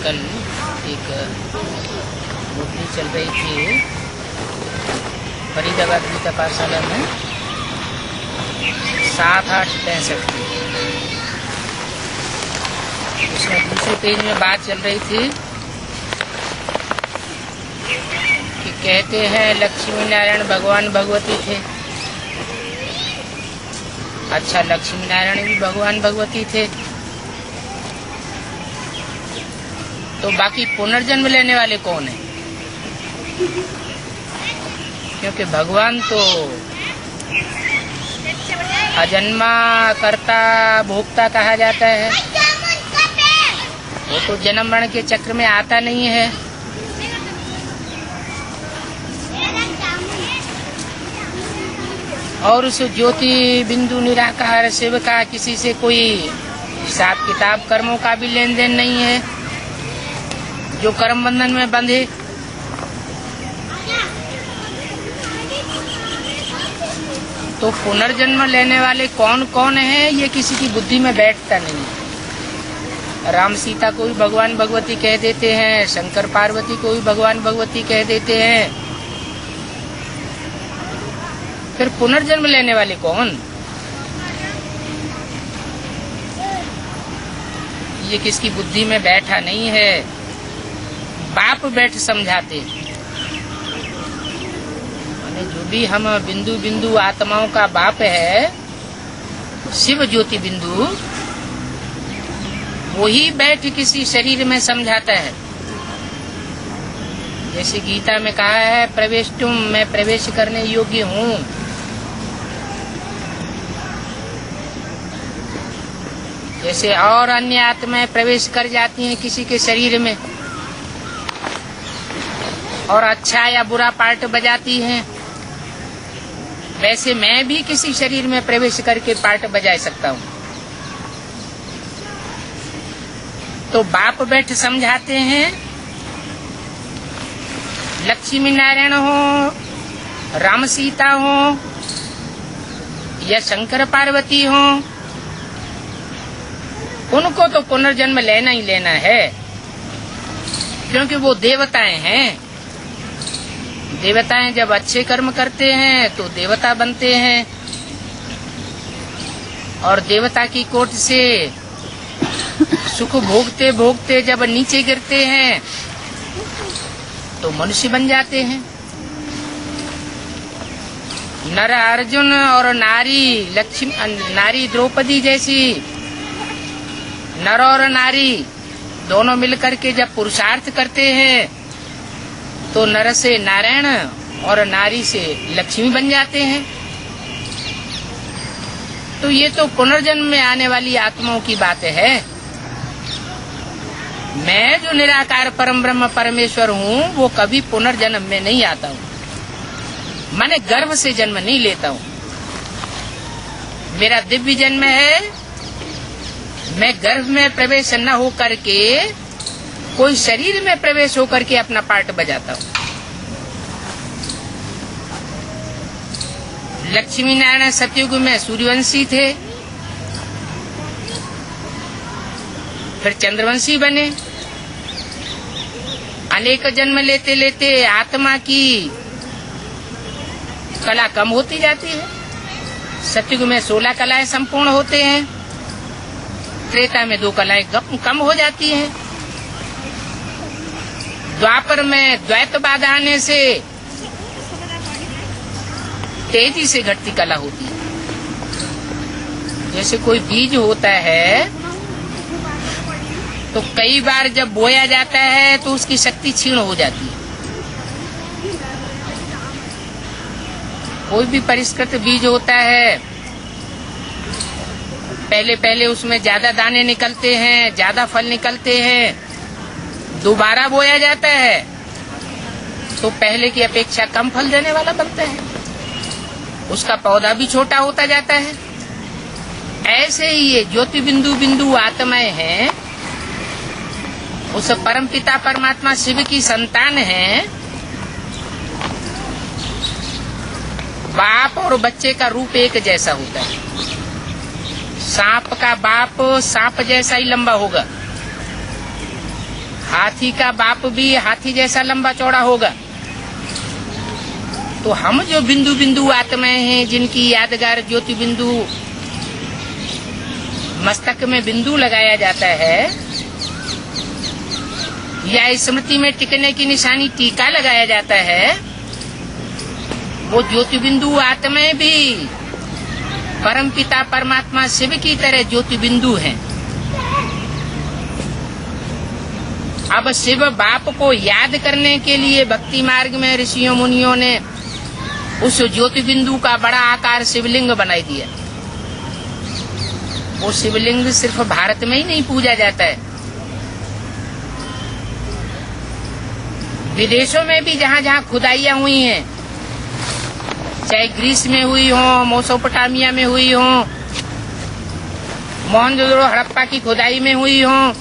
कल एक मूर्ति चल रही थी फरीदाबाद गीता पाठशाला में 7/8/65 की। उसमें दूसरे पेज में बात चल रही थी कि कहते हैं लक्ष्मी नारायण भगवान भगवती थे। अच्छा, लक्ष्मी नारायण भी भगवान भगवती थे, तो बाकी पुनर्जन्म लेने वाले कौन है? क्योंकि भगवान तो अजन्मा कर्ता भोक्ता कहा जाता है, वो तो जन्म मरण के चक्र में आता नहीं है। और उस ज्योति बिंदु निराकार शिव का किसी से कोई हिसाब किताब कर्मों का भी लेन देन नहीं है, जो कर्म बंधन में बंधे। तो पुनर्जन्म लेने वाले कौन कौन है, ये किसी की बुद्धि में बैठता नहीं है। राम सीता को भी भगवान भगवती कह देते हैं, शंकर पार्वती को भी भगवान भगवती कह देते हैं। फिर पुनर्जन्म लेने वाले कौन? ये किसकी बुद्धि में बैठा नहीं है। बाप बैठ समझाते। जो भी हम बिंदु बिंदु आत्माओं का बाप है, शिव ज्योति बिंदु, वही बैठ किसी शरीर में समझाता है। जैसे गीता में कहा है, प्रवेश तुम, मैं प्रवेश करने योग्य हूँ। जैसे और अन्य आत्माएं प्रवेश कर जाती हैं किसी के शरीर में और अच्छा या बुरा पार्ट बजाती हैं, वैसे मैं भी किसी शरीर में प्रवेश करके पार्ट बजा सकता हूँ। तो बाप बैठ समझाते हैं। लक्ष्मी नारायण हो, राम सीता हो या शंकर पार्वती हो, उनको तो पुनर्जन्म लेना ही लेना है, क्योंकि वो देवताएं हैं। देवताएं जब अच्छे कर्म करते हैं तो देवता बनते हैं, और देवता की कोट से सुख भोगते भोगते जब नीचे गिरते हैं तो मनुष्य बन जाते हैं। नर अर्जुन और नारी लक्ष्मी, नारी द्रौपदी जैसी, नर और नारी दोनों मिलकर के जब पुरुषार्थ करते हैं तो नर से नारायण और नारी से लक्ष्मी बन जाते हैं। तो ये तो पुनर्जन्म में आने वाली आत्माओं की बात है। मैं जो निराकार परम ब्रह्म परमेश्वर हूँ, वो कभी पुनर्जन्म में नहीं आता हूँ। मैंने गर्भ से जन्म नहीं लेता हूँ। मेरा दिव्य जन्म है। मैं गर्भ में प्रवेश न हो करके कोई शरीर में प्रवेश होकर के अपना पार्ट बजाता हूँ। लक्ष्मी नारायण सतयुग में सूर्यवंशी थे, फिर चंद्रवंशी बने। अनेक जन्म लेते लेते आत्मा की कला कम होती जाती है। सतयुग में 16 कलाएं संपूर्ण होते हैं, त्रेता में 2 कलाएं कम हो जाती हैं। द्वापर में द्वैतवाद आने से तेजी से घटती कला होती है। जैसे कोई बीज होता है तो कई बार जब बोया जाता है तो उसकी शक्ति क्षीण हो जाती है। कोई भी परिष्कृत बीज होता है, पहले पहले उसमें ज्यादा दाने निकलते हैं, ज्यादा फल निकलते हैं। दोबारा बोया जाता है तो पहले की अपेक्षा कम फल देने वाला बनता है, उसका पौधा भी छोटा होता जाता है। ऐसे ही ये ज्योति बिंदु बिंदु आत्माएं हैं, उस परम पिता परमात्मा शिव की संतान हैं। बाप और बच्चे का रूप एक जैसा होता है। सांप का बाप सांप जैसा ही लंबा होगा, हाथी का बाप भी हाथी जैसा लंबा चौड़ा होगा। तो हम जो बिंदु बिंदु आत्माएं हैं, जिनकी यादगार ज्योति बिंदु मस्तक में बिंदु लगाया जाता है या स्मृति में टिकने की निशानी टीका लगाया जाता है, वो ज्योति बिंदु आत्माएं भी परम पिता परमात्मा शिव की तरह ज्योति बिंदु हैं। अब शिव बाप को याद करने के लिए भक्ति मार्ग में ऋषियों मुनियों ने उस ज्योति बिंदु का बड़ा आकार शिवलिंग बनाई दिया। वो शिवलिंग सिर्फ भारत में ही नहीं पूजा जाता है, विदेशों में भी जहाँ जहाँ खुदाइयाँ हुई हैं, चाहे ग्रीस में हुई हो, मेसोपोटामिया में हुई हो, मोहनजोदड़ो हड़प्पा की खुदाई में हुई हो,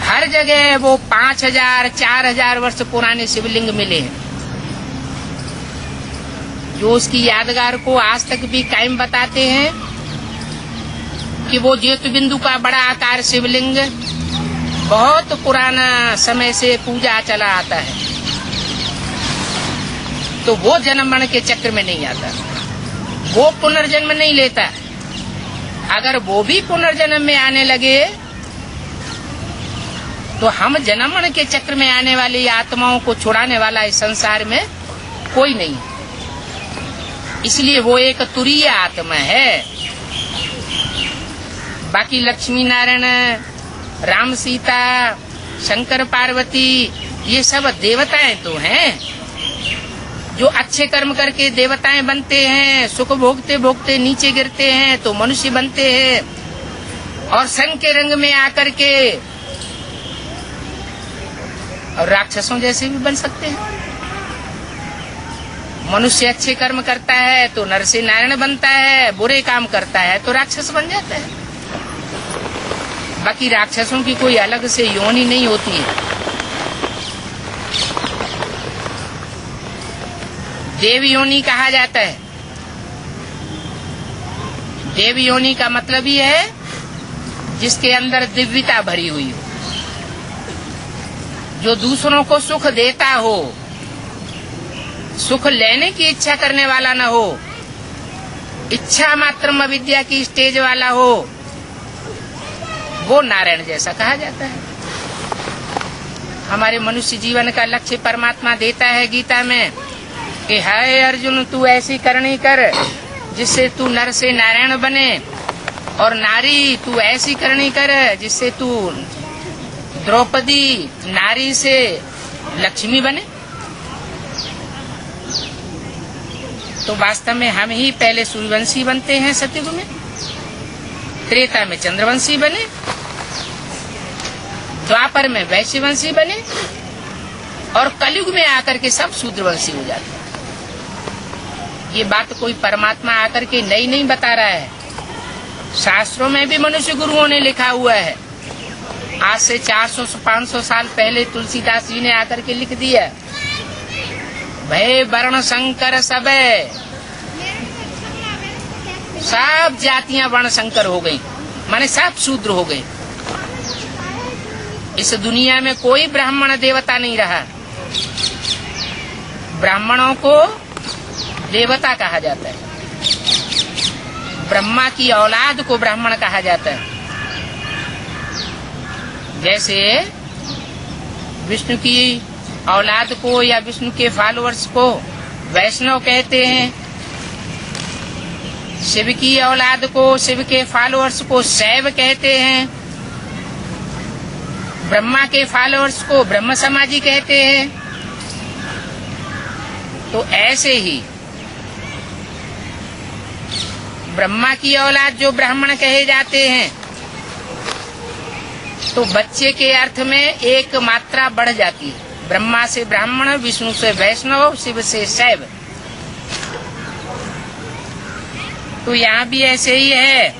हर जगह वो 5000 4000 वर्ष पुराने शिवलिंग मिले हैं, जो उसकी यादगार को आज तक भी कायम बताते हैं। कि वो ज्योति बिंदु का बड़ा आकार शिवलिंग बहुत पुराना समय से पूजा चला आता है, तो वो जन्म मरण के चक्र में नहीं आता, वो पुनर्जन्म नहीं लेता। अगर वो भी पुनर्जन्म में आने लगे तो हम जन्म मरण के चक्र में आने वाली आत्माओं को छुड़ाने वाला इस संसार में कोई नहीं है। इसलिए वो एक तुरीय आत्मा है। बाकी लक्ष्मी नारायण, राम सीता, शंकर पार्वती, ये सब देवताएं तो हैं, जो अच्छे कर्म करके देवताएं बनते हैं, सुख भोगते भोगते नीचे गिरते हैं तो मनुष्य बनते हैं, और संग के रंग में आकर के और राक्षसों जैसे भी बन सकते हैं। मनुष्य अच्छे कर्म करता है तो नर से नारायण बनता है, बुरे काम करता है तो राक्षस बन जाता है। बाकी राक्षसों की कोई अलग से योनि नहीं होती है। देव योनि कहा जाता है। देव योनि का मतलब ये है जिसके अंदर दिव्यता भरी हुई हो, जो दूसरों को सुख देता हो, सुख लेने की इच्छा करने वाला न हो, इच्छा मात्र अविद्या की स्टेज वाला हो, वो नारायण जैसा कहा जाता है। हमारे मनुष्य जीवन का लक्ष्य परमात्मा देता है गीता में कि हाय अर्जुन, तू ऐसी करनी कर जिससे तू नर से नारायण बने, और नारी तू ऐसी करनी कर जिससे तू द्रौपदी नारी से लक्ष्मी बने। तो वास्तव में हम ही पहले सूर्यवंशी बनते हैं सतयुग में, त्रेता में चंद्रवंशी बने, द्वापर में वैश्यवंशी बने, और कलयुग में आकर के सब शूद्रवंशी हो जाते हैं। ये बात कोई परमात्मा आकर के नई नहीं बता रहा है, शास्त्रों में भी मनुष्य गुरुओं ने लिखा हुआ है। आज से 400-500 साल पहले तुलसीदास जी ने आकर के लिख दिया, भय वर्ण संकर सब, सब जातियां वर्ण संकर हो गई, माने सब शूद्र हो गए। इस दुनिया में कोई ब्राह्मण देवता नहीं रहा। ब्राह्मणों को देवता कहा जाता है, ब्रह्मा की औलाद को ब्राह्मण कहा जाता है। जैसे विष्णु की औलाद को या विष्णु के फॉलोअर्स को वैष्णव कहते हैं, शिव की औलाद को, शिव के फॉलोअर्स को शैव कहते हैं, ब्रह्मा के फॉलोअर्स को ब्रह्म समाजी कहते हैं। तो ऐसे ही ब्रह्मा की औलाद जो ब्राह्मण कहे जाते हैं, तो बच्चे के अर्थ में एक मात्रा बढ़ जाती है। ब्रह्मा से ब्राह्मण, विष्णु से वैष्णव, शिव से शैव। तो यहाँ भी ऐसे ही है।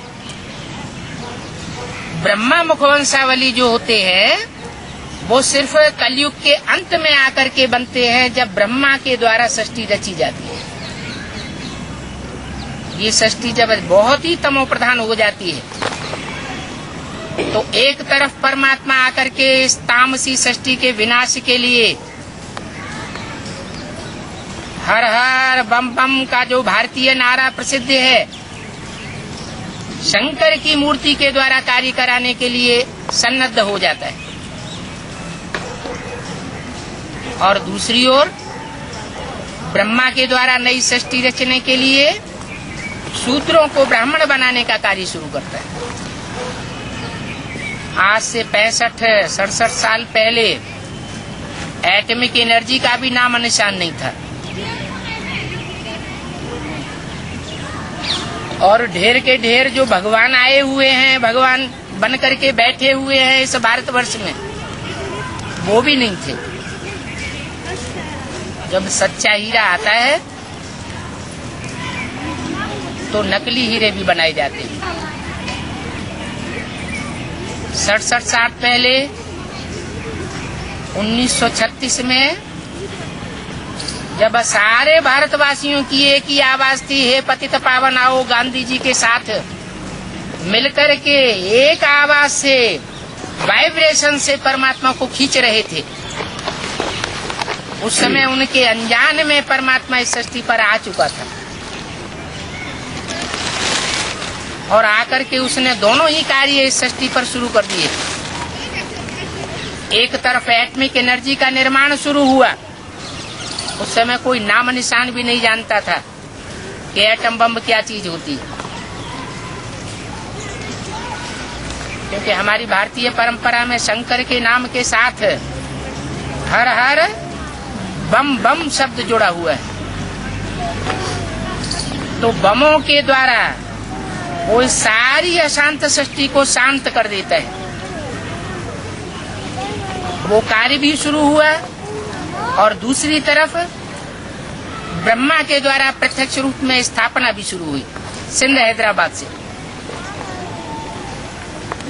ब्रह्मा मुखवंशावली जो होते हैं वो सिर्फ कलयुग के अंत में आकर के बनते हैं, जब ब्रह्मा के द्वारा सृष्टि रची जाती है। ये सृष्टि जब बहुत ही तमो प्रधान हो जाती है तो एक तरफ परमात्मा आकर के इस तामसी सृष्टि के विनाश के लिए हर हर बम बम का जो भारतीय नारा प्रसिद्ध है, शंकर की मूर्ति के द्वारा कार्य कराने के लिए सन्नद्ध हो जाता है। और दूसरी ओर ब्रह्मा के द्वारा नई सृष्टि रचने के लिए शूद्रों को ब्राह्मण बनाने का कार्य शुरू करता है। आज से 65-67 साल पहले एटॉमिक एनर्जी का भी नाम निशान नहीं था, और ढेर के ढेर जो भगवान आए हुए हैं, भगवान बन करके बैठे हुए हैं इस भारतवर्ष में, वो भी नहीं थे। जब सच्चा हीरा आता है तो नकली हीरे भी बनाए जाते हैं। 67 साल पहले 1936 में जब सारे भारतवासियों की एक ही आवाज थी, हे पतित पावन आओ गांधी जी के साथ मिलकर के एक आवाज से, वाइब्रेशन से परमात्मा को खींच रहे थे। उस समय उनके अनजान में परमात्मा इस सृष्टि पर आ चुका था और आकर के उसने दोनों ही कार्य इस सृष्टि पर शुरू कर दिए। एक तरफ एटॉमिक एनर्जी का निर्माण शुरू हुआ। उस समय कोई नाम निशान भी नहीं जानता था कि एटम बम क्या चीज होती है, क्योंकि हमारी भारतीय परंपरा में शंकर के नाम के साथ हर हर बम बम शब्द जुड़ा हुआ है। तो बमों के द्वारा वो सारी अशांत सृष्टि को शांत कर देता है। वो कार्य भी शुरू हुआ और दूसरी तरफ ब्रह्मा के द्वारा प्रत्यक्ष रूप में स्थापना भी शुरू हुई सिंध हैदराबाद से,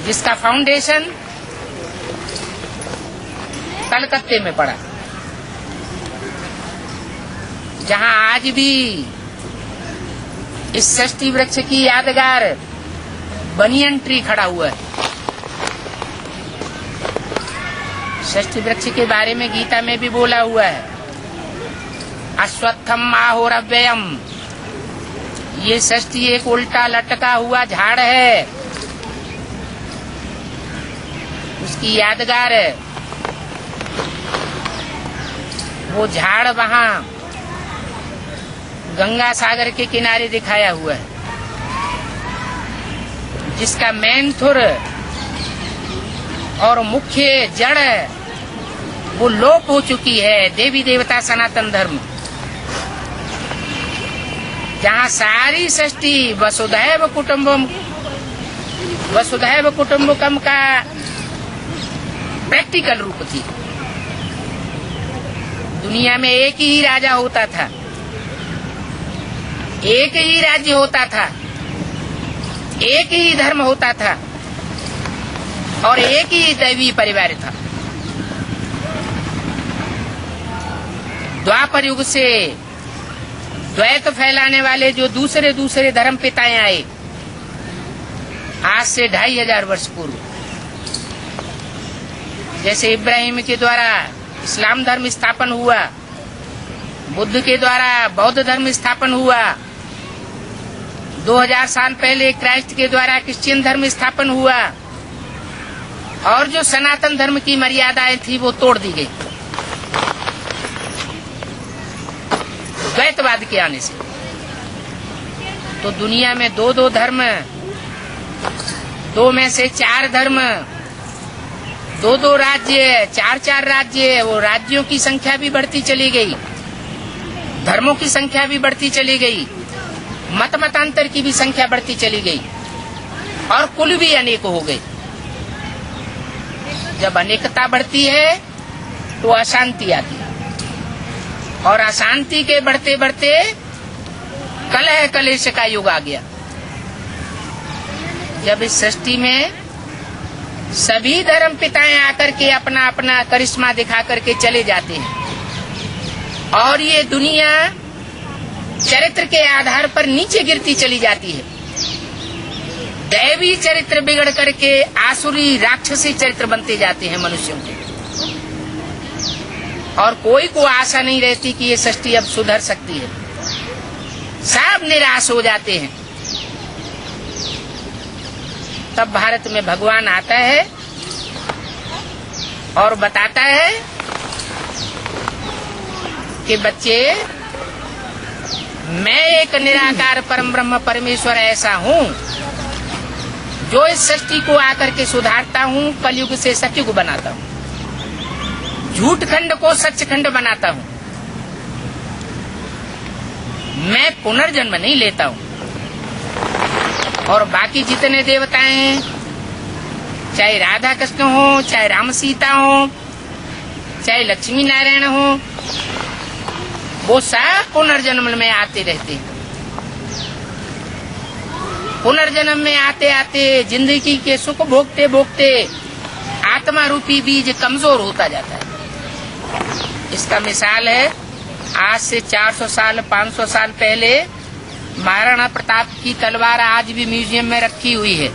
जिसका फाउंडेशन कलकत्ते में पड़ा, जहां आज भी इस षष्ठी वृक्ष की यादगार बनियन ट्री खड़ा हुआ है। षष्ठी वृक्ष के बारे में गीता में भी बोला हुआ है, अश्वत्थम आहोरव्ययम। ये षष्ठी एक उल्टा लटका हुआ झाड़ है, उसकी यादगार है। वो झाड़ वहां गंगा सागर के किनारे दिखाया हुआ है, जिसका मेन थुर और मुख्य जड़ वो लोप हो चुकी है, देवी देवता सनातन धर्म, जहाँ सारी सृष्टि वसुधैव कुटुम्बकम का प्रैक्टिकल रूप थी। दुनिया में एक ही राजा होता था, एक ही राज्य होता था, एक ही धर्म होता था और एक ही दैवी परिवार था। द्वापर युग से द्वैत फैलाने वाले जो दूसरे धर्म पिताएं आए, आज से 2500 वर्ष पूर्व, जैसे इब्राहिम के द्वारा इस्लाम धर्म स्थापन हुआ, बुद्ध के द्वारा बौद्ध धर्म स्थापन हुआ, 2000 साल पहले क्राइस्ट के द्वारा क्रिश्चियन धर्म स्थापन हुआ, और जो सनातन धर्म की मर्यादाएं थी वो तोड़ दी गई द्वैतवाद के आने से। तो दुनिया में दो धर्म, दो में से 4 धर्म, दो राज्य, 4 राज्य, वो राज्यों की संख्या भी बढ़ती चली गई, धर्मों की संख्या भी बढ़ती चली गई, मतांतर की भी संख्या बढ़ती चली गई और कुल भी अनेक हो गए। जब अनेकता बढ़ती है तो अशांति आती है, और अशांति के बढ़ते बढ़ते कलह कलेश का युग आ गया। जब इस सृष्टि में सभी धर्म पिताएं आकर के अपना अपना करिश्मा दिखा करके चले जाते हैं और ये दुनिया चरित्र के आधार पर नीचे गिरती चली जाती है, दैवी चरित्र बिगड़ करके आसुरी राक्षसी चरित्र बनते जाते हैं मनुष्यों के, और कोई को आशा नहीं रहती कि ये सृष्टि अब सुधर सकती है। सब निराश हो जाते हैं। तब भारत में भगवान आता है और बताता है कि बच्चे, मैं एक निराकार परम ब्रह्म परमेश्वर ऐसा हूँ जो इस सृष्टि को आकर के सुधारता हूँ, कलयुग से सतयुग बनाता हूँ, झूठ खंड को सचखंड बनाता हूँ। मैं पुनर्जन्म नहीं लेता हूँ। और बाकी जितने देवताएं हैं, चाहे राधा कृष्ण हो, चाहे राम सीता हो, चाहे लक्ष्मी नारायण हो, वो सब पुनर्जन्म में आते रहते हैं। पुनर्जन्म में आते आते जिंदगी के सुख भोगते भोगते आत्मा रूपी बीज कमजोर होता जाता है। इसका मिसाल है, आज से 400 साल 500 साल पहले महाराणा प्रताप की तलवार आज भी म्यूजियम में रखी हुई है।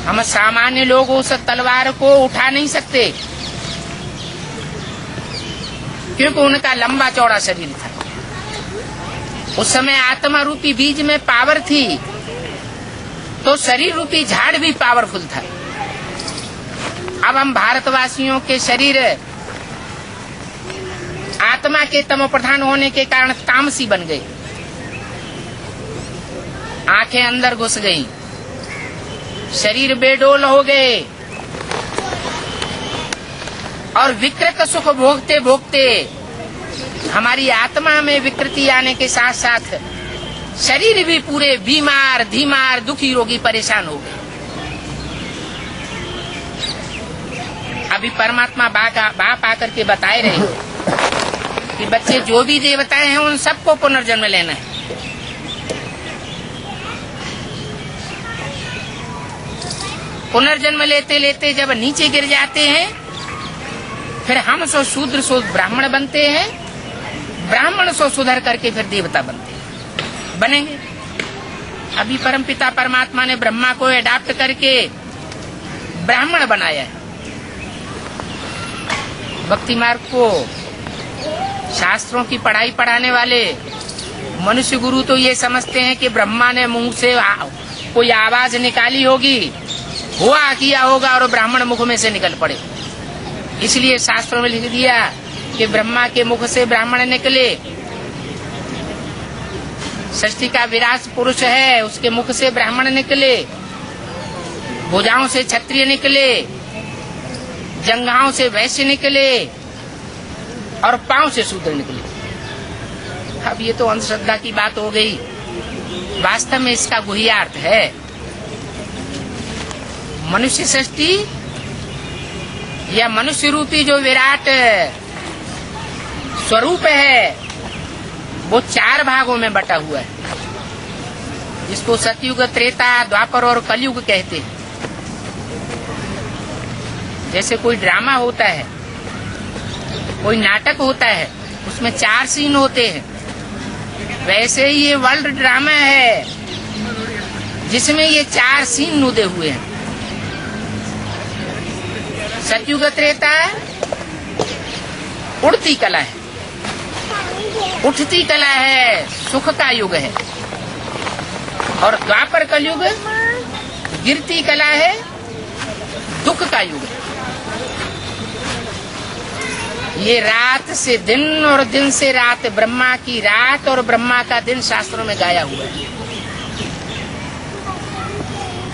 हम सामान्य लोग उस तलवार को उठा नहीं सकते, क्योंकि उनका लंबा चौड़ा शरीर था। उस समय आत्मा रूपी बीज में पावर थी, तो शरीर रूपी झाड़ भी पावरफुल था। अब हम भारतवासियों के शरीर आत्मा के तमो प्रधान होने के कारण तामसी बन गए, आंखें अंदर घुस गई, शरीर बेडोल हो गए और विकृत सुख भोगते भोगते हमारी आत्मा में विकृति आने के साथ साथ शरीर भी पूरे बीमार धीमार दुखी रोगी परेशान हो गए। अभी परमात्मा बाप आकर के बताए रहे कि बच्चे जो भी देवताएं हैं उन सबको पुनर्जन्म लेना है। पुनर्जन्म लेते लेते जब नीचे गिर जाते हैं, फिर हम सो शूद्र सो ब्राह्मण बनते हैं, ब्राह्मण सो सुधर करके फिर देवता बनेंगे। अभी परमपिता परमात्मा ने ब्रह्मा को अडॉप्ट करके ब्राह्मण बनाया है। भक्ति मार्ग को शास्त्रों की पढ़ाई पढ़ाने वाले मनुष्य गुरु तो ये समझते हैं कि ब्रह्मा ने मुंह से कोई आवाज निकाली होगी, हुआ किया होगा और ब्राह्मण मुख में से निकल पड़े। इसलिए शास्त्रों में लिख दिया कि ब्रह्मा के मुख से ब्राह्मण निकले, षष्ठी का विराट पुरुष है उसके मुख से ब्राह्मण निकले, भुजाओं से क्षत्रिय निकले, जंघाओं से वैश्य निकले और पांव से शूद्र निकले। अब ये तो अंधश्रद्धा की बात हो गई, वास्तव में इसका गुह्यार्थ है मनुष्य सृष्टि या मनुष्य रूपी जो विराट स्वरूप है वो 4 भागों में बटा हुआ है, जिसको सतयुग त्रेता द्वापर और कलयुग कहते हैं। जैसे कोई ड्रामा होता है, कोई नाटक होता है, उसमें 4 सीन होते हैं, वैसे ही ये वर्ल्ड ड्रामा है जिसमें ये 4 सीन नुदे हुए हैं। सतयुग त्रेता उड़ती कला है, उठती कला है, सुख का युग है, और द्वापर कलयुग गिरती कला है, दुख का युग है। ये रात से दिन और दिन से रात, ब्रह्मा की रात और ब्रह्मा का दिन शास्त्रों में गाया हुआ है।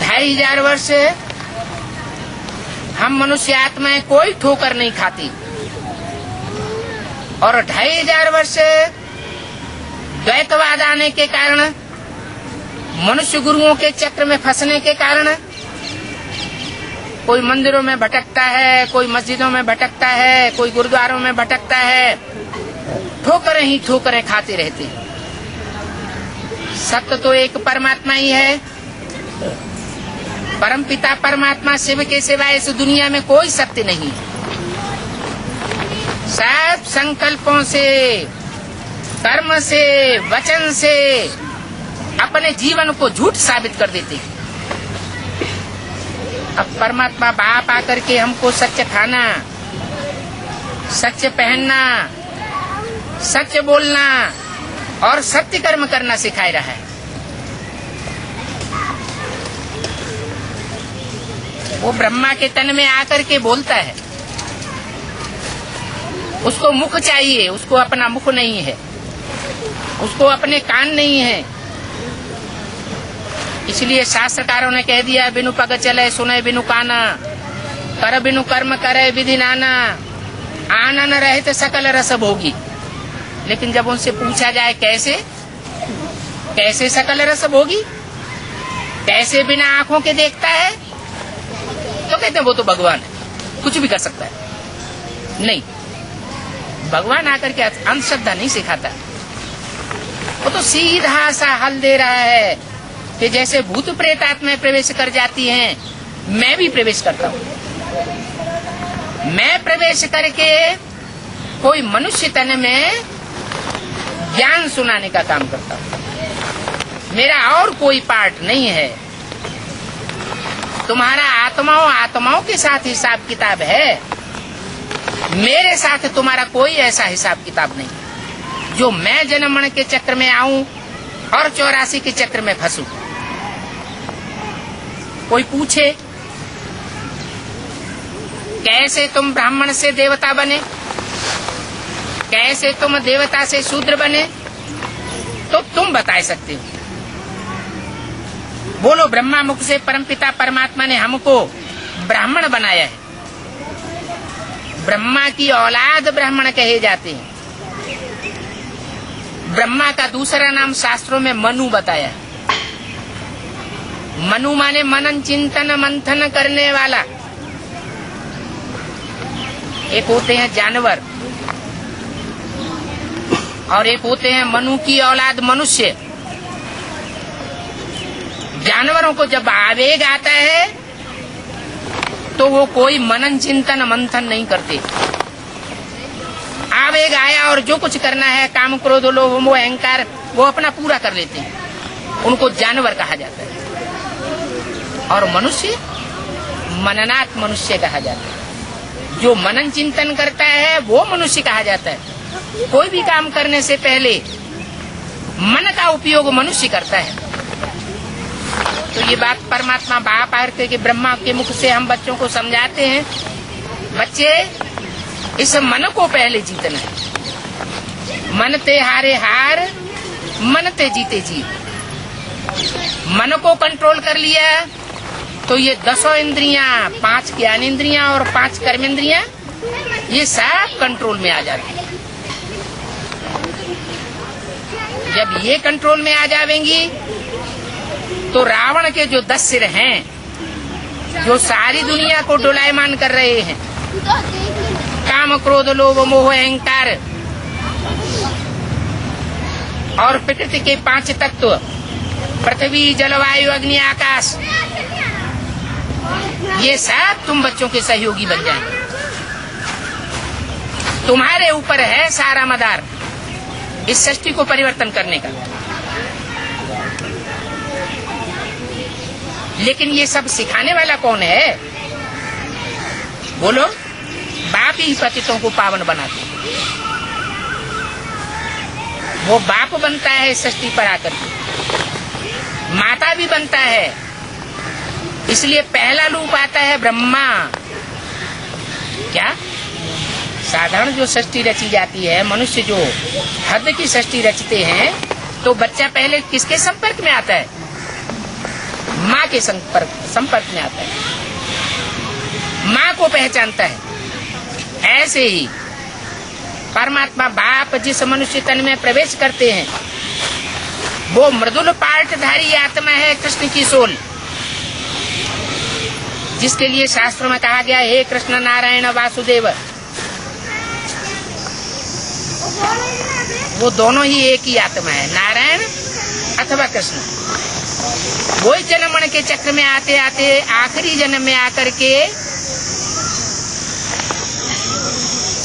2500 वर्ष हम मनुष्य आत्माएं कोई ठोकर नहीं खाती, और 2500 वर्ष द्वैतवाद आने के कारण, मनुष्य गुरुओं के चक्र में फंसने के कारण कोई मंदिरों में भटकता है, कोई मस्जिदों में भटकता है, कोई गुरुद्वारों में भटकता है, ठोकरें ही ठोकरें खाते रहते हैं। सत्य तो एक परमात्मा ही है, परम पिता परमात्मा शिव के सिवाय इस दुनिया में कोई सत्य नहीं। सब संकल्पों से, कर्म से, वचन से अपने जीवन को झूठ साबित कर देते हैं। अब परमात्मा बाप आकर के हमको सच खाना, सच पहनना, सच बोलना और सत्य कर्म करना सिखाई रहा है। वो ब्रह्मा के तन में आकर के बोलता है, उसको मुख चाहिए, उसको अपना मुख नहीं है, उसको अपने कान नहीं है। इसलिए शास्त्रकारों ने कह दिया, बिनु पग चले सुने बिनु काना, कर बिनु कर्म करे विधि नाना, आनन रहित सकल रस भोगी। लेकिन जब उनसे पूछा जाए कैसे, कैसे सकल रस भोगी, कैसे बिना आंखों के देखता है, तो कहते हैं वो तो भगवान है, कुछ भी कर सकता है। नहीं, भगवान आकर के अंधश्रद्धा नहीं सिखाता, वो तो सीधा सा हल दे रहा है कि जैसे भूत प्रेत आत्माएं प्रवेश कर जाती हैं, मैं भी प्रवेश करता हूँ। मैं प्रवेश करके कोई मनुष्य तन में ज्ञान सुनाने का काम करता हूँ, मेरा और कोई पार्ट नहीं है। तुम्हारा आत्माओं के साथ हिसाब किताब है, मेरे साथ तुम्हारा कोई ऐसा हिसाब किताब नहीं जो मैं जन्म मरण के चक्र में आऊं और 84 के चक्र में फंसूं। कोई पूछे कैसे तुम ब्राह्मण से देवता बने, कैसे तुम देवता से शूद्र बने, तो तुम बता सकते हो। बोलो, ब्रह्मा मुख से परमपिता परमात्मा ने हमको ब्राह्मण बनाया है। ब्रह्मा की औलाद ब्राह्मण कहे जाते हैं। ब्रह्मा का दूसरा नाम शास्त्रों में मनु बताया है। मनु माने मनन चिंतन मंथन करने वाला। एक होते हैं जानवर और एक होते हैं मनु की औलाद मनुष्य। जानवरों को जब आवेग आता है तो वो कोई मनन चिंतन मंथन नहीं करते। आवेग आया और जो कुछ करना है, काम क्रोध लोभ मोह अहंकार, वो अपना पूरा कर लेते हैं। उनको जानवर कहा जाता है। और मनुष्य मननात् मनुष्य कहा जाता है। जो मनन चिंतन करता है वो मनुष्य कहा जाता है। कोई भी काम करने से पहले मन का उपयोग मनुष्य करता है। तो ये बात परमात्मा बाप आकर के ब्रह्मा के मुख से हम बच्चों को समझाते हैं, बच्चे इस मन को पहले जीतना है। मन ते हारे हार, मन ते जीते जीत। मन को कंट्रोल कर लिया तो ये 10 इंद्रियां, 5 ज्ञानेंद्रियां और 5 कर्मेंद्रियां, ये सब कंट्रोल में आ जाती है। जब ये कंट्रोल में आ जाएंगी तो रावण के जो 10 सिर हैं, जो सारी दुनिया को डोलायमान कर रहे हैं, काम क्रोध लोभ मोह अहंकार और प्रकृति के 5 तत्व, पृथ्वी जलवायु अग्नि आकाश, ये सब तुम बच्चों के सहयोगी बन जाएंगे। तुम्हारे ऊपर है सारा मदार इस सृष्टि को परिवर्तन करने का। लेकिन ये सब सिखाने वाला कौन है? बोलो, बाप ही पतितों को पावन बनाते हैं। वो बाप बनता है इस सृष्टि पर आकर के, माता भी बनता है। इसलिए पहला रूप आता है ब्रह्मा। क्या साधारण जो सृष्टि रची जाती है, मनुष्य जो हद की सृष्टि रचते हैं, तो बच्चा पहले किसके संपर्क में आता है? माँ के संपर्क में आता है, माँ को पहचानता है। ऐसे ही परमात्मा बाप जिस मनुष्य तन में प्रवेश करते हैं, वो मृदुल पार्टधारी आत्मा है, कृष्ण की सोल, जिसके लिए शास्त्रों में कहा गया, हे कृष्ण नारायण वासुदेव। वो दोनों ही एक ही आत्मा है, नारायण अथवा कृष्ण। वो जन्म मरण के चक्र में आते आते आखिरी जन्म में आकर के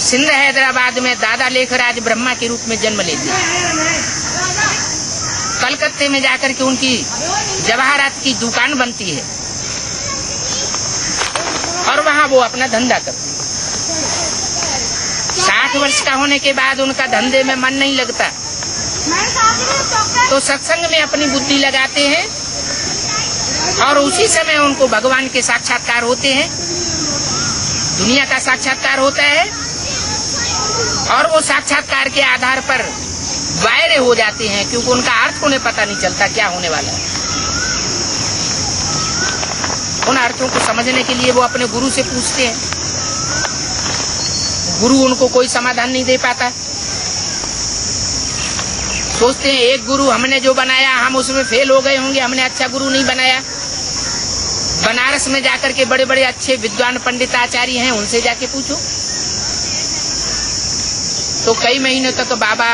सिंध हैदराबाद में दादा लेखराज ब्रह्मा के रूप में जन्म लेते हैं। कलकत्ते में जाकर के उनकी जवाहरात की दुकान बनती है और वहाँ वो अपना धंधा करते हैं। 60 वर्ष का होने के बाद उनका धंधे में मन नहीं लगता, तो सत्संग में अपनी बुद्धि लगाते हैं और उसी समय उनको भगवान के साक्षात्कार होते हैं, दुनिया का साक्षात्कार होता है। और वो साक्षात्कार के आधार पर वायरे हो जाते हैं, क्योंकि उनका अर्थ उन्हें पता नहीं चलता क्या होने वाला है। उन अर्थों को समझने के लिए वो अपने गुरु से पूछते हैं। गुरु उनको कोई समाधान नहीं दे पाता। सोचते हैं एक गुरु हमने जो बनाया, हम उसमें फेल हो गए होंगे, हमने अच्छा गुरु नहीं बनाया। बनारस में जाकर के बड़े बड़े अच्छे विद्वान पंडित आचार्य हैं, उनसे जाके पूछो। तो कई महीनों तक तो बाबा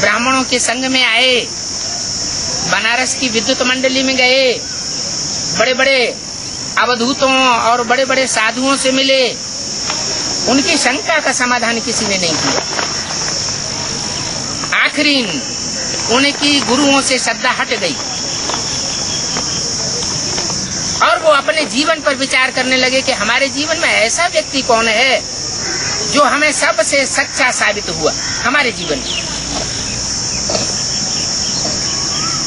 ब्राह्मणों के संग में आए, बनारस की विद्युत मंडली में गए, बड़े बड़े अवधूतों और बड़े बड़े साधुओं से मिले। उनकी शंका का समाधान किसी ने नहीं किया। आखिरी उनकी गुरुओं से श्रद्धा हट गई। अपने जीवन पर विचार करने लगे कि हमारे जीवन में ऐसा व्यक्ति कौन है जो हमें सबसे सच्चा साबित हुआ हमारे जीवन में।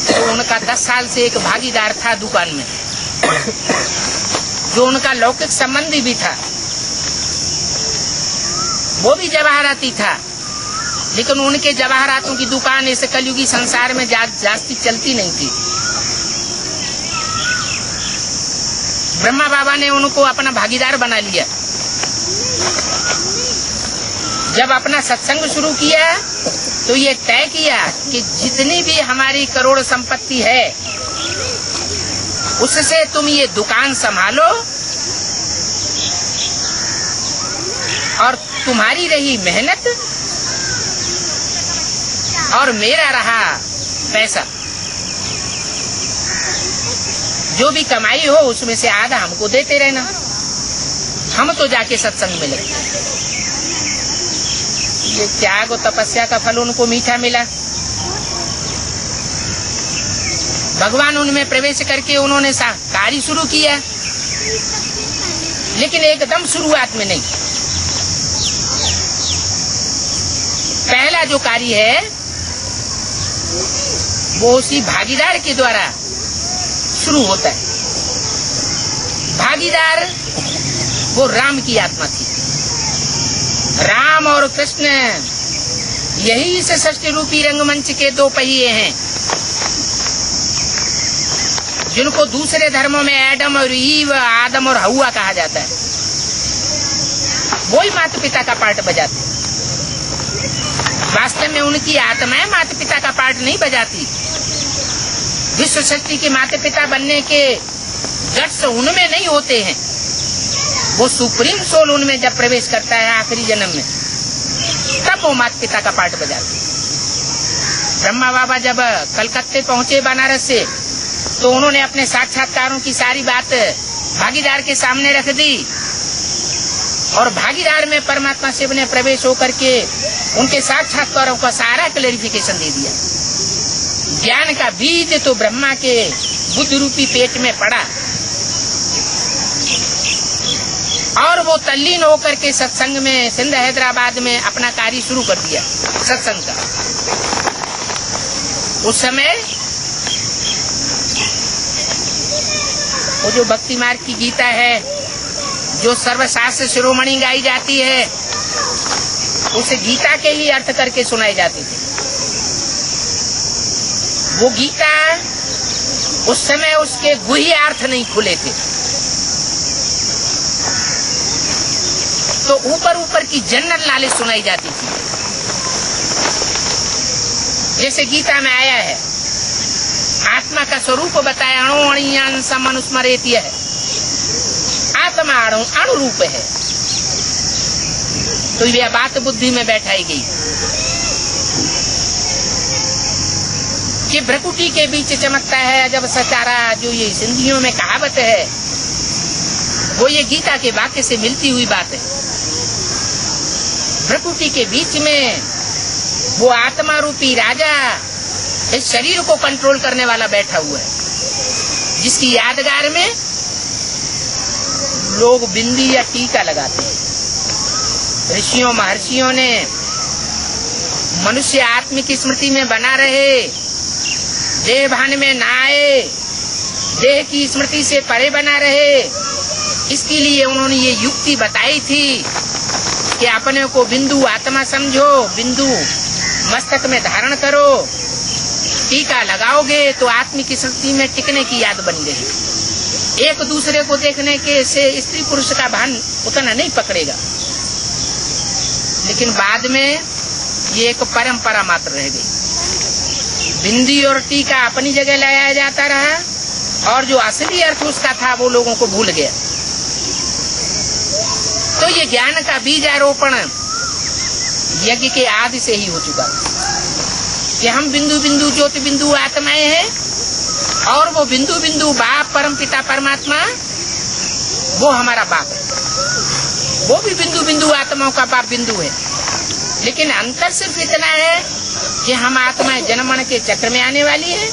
तो उनका 10 साल से एक भागीदार था दुकान में, जो उनका लौकिक संबंधी भी था, वो भी जवाहराती था, लेकिन उनके जवाहरातों की दुकान इस कलयुगी संसार में जास्ती चलती नहीं थी। ब्रह्मा बाबा ने उनको अपना भागीदार बना लिया। जब अपना सत्संग शुरू किया तो ये तय किया कि जितनी भी हमारी करोड़ संपत्ति है उससे तुम ये दुकान संभालो, और तुम्हारी रही मेहनत और मेरा रहा पैसा, जो भी कमाई हो उसमें से आधा हमको देते रहना, हम तो जाके सत्संग में लगे। ये त्याग और तपस्या का फल उनको मीठा मिला। भगवान उनमें प्रवेश करके उन्होंने कार्य शुरू किया, लेकिन एकदम शुरुआत में नहीं। पहला जो कार्य है वो उसी भागीदार के द्वारा शुरू होता है। भागीदार वो राम की आत्मा थी। राम और कृष्ण यही इस सृष्टि रूपी रंगमंच के दो पहिए हैं, जिनको दूसरे धर्मों में एडम और ईव, आदम और हवा कहा जाता है। वही माता पिता का पार्ट बजाते हैं। वास्तव में उनकी आत्माएं माता पिता का पार्ट नहीं बजाती। विश्व सृष्टि के माता पिता बनने के गट्स उनमें नहीं होते हैं। वो सुप्रीम सोल उनमें जब प्रवेश करता है आखिरी जन्म में, तब वो माता पिता का पार्ट बजाते हैं। ब्रह्मा बाबा जब कलकत्ते पहुंचे बनारस से, तो उन्होंने अपने साक्षात्कारों की सारी बात भागीदार के सामने रख दी, और भागीदार में परमात्मा शिव ने प्रवेश होकर के उनके साक्षात्कारों का सारा क्लैरिफिकेशन दे दिया। ज्ञान का बीज तो ब्रह्मा के बुद्ध रूपी पेट में पड़ा, और वो तल्लीन होकर के सत्संग में सिंध हैदराबाद में अपना कार्य शुरू कर दिया सत्संग का। उस समय वो जो भक्ति मार्ग की गीता है, जो सर्वशास्त्र शिरोमणि गाई जाती है, उसे गीता के ही अर्थ करके सुनाई जाती थी। वो गीता उस समय उसके गुह्य अर्थ नहीं खुले थे, तो ऊपर ऊपर की जनरल नॉलेज सुनाई जाती थी। जैसे गीता में आया है, आत्मा का स्वरूप बताया, अणु अणियान समनुस्मरेति है। आत्मा अणु रूप है, तो यह बात बुद्धि में बैठाई गई कि भ्रकुटी के बीच चमकता है जब सचारा, जो ये सिंधियों में कहावत है, वो ये गीता के वाक्य से मिलती हुई बात है। भ्रकुटी के बीच में वो आत्मा रूपी राजा इस शरीर को कंट्रोल करने वाला बैठा हुआ है, जिसकी यादगार में लोग बिंदी या टीका लगाते हैं। ऋषियों महर्षियों ने मनुष्य आत्मिक स्मृति में बना रहे, देह भान में ना आए, देह की स्मृति से परे बना रहे, इसके लिए उन्होंने ये युक्ति बताई थी कि अपने को बिंदु आत्मा समझो, बिंदु मस्तक में धारण करो, टीका लगाओगे तो आत्मिक स्मृति में टिकने की याद बनी रहेगी। एक दूसरे को देखने के से स्त्री पुरुष का भान उतना नहीं पकड़ेगा, लेकिन बाद में ये एक परंपरा मात्र रह गई। बिंदी और टीका अपनी जगह लाया जाता रहा, और जो असली अर्थ उसका था वो लोगों को भूल गया। तो ये ज्ञान का बीज आरोपण यज्ञ के आदि से ही हो चुका कि हम बिंदु बिंदु ज्योति बिंदु आत्माएं हैं, और वो बिंदु बिंदु बाप परम पिता परमात्मा वो हमारा बाप है। वो भी बिंदु बिंदु आत्माओं का बाप बिंदु है, लेकिन अंतर सिर्फ इतना है कि हम आत्माएं जन्म मरण के चक्र में आने वाली है,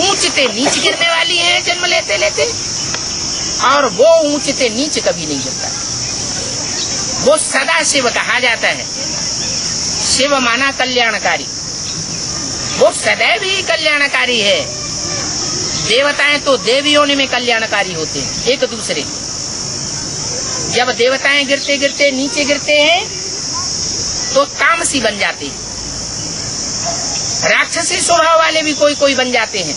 ऊंचते नीच गिरने वाली है जन्म लेते लेते, और वो ऊंचते नीच कभी नहीं गिरता। वो सदा शिव कहा जाता है। शिव माना कल्याणकारी, वो सदैव ही कल्याणकारी है। देवताएं तो देवियों में कल्याणकारी होते हैं एक दूसरे। जब देवताएं गिरते गिरते नीचे गिरते हैं तो तामसी बन जाते हैं, राक्षसी स्वभाव वाले भी कोई कोई बन जाते हैं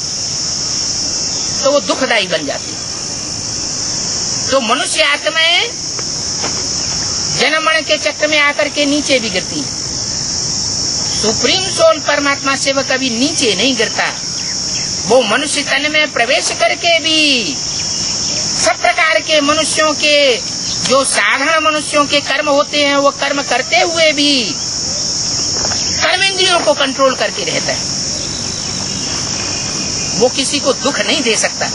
तो वो दुखदायी बन जाते हैं। तो मनुष्य आत्माएं जन्म मरण के चक्र में आकर के नीचे भी गिरती है। सुप्रीम सोल परमात्मा शिव कभी नीचे नहीं गिरता। वो मनुष्य तन में प्रवेश करके भी सब प्रकार के मनुष्यों के, जो साधारण मनुष्यों के कर्म होते हैं, वो कर्म करते हुए भी कर्मेंद्रियों को कंट्रोल करके रहता है। वो किसी को दुख नहीं दे सकता।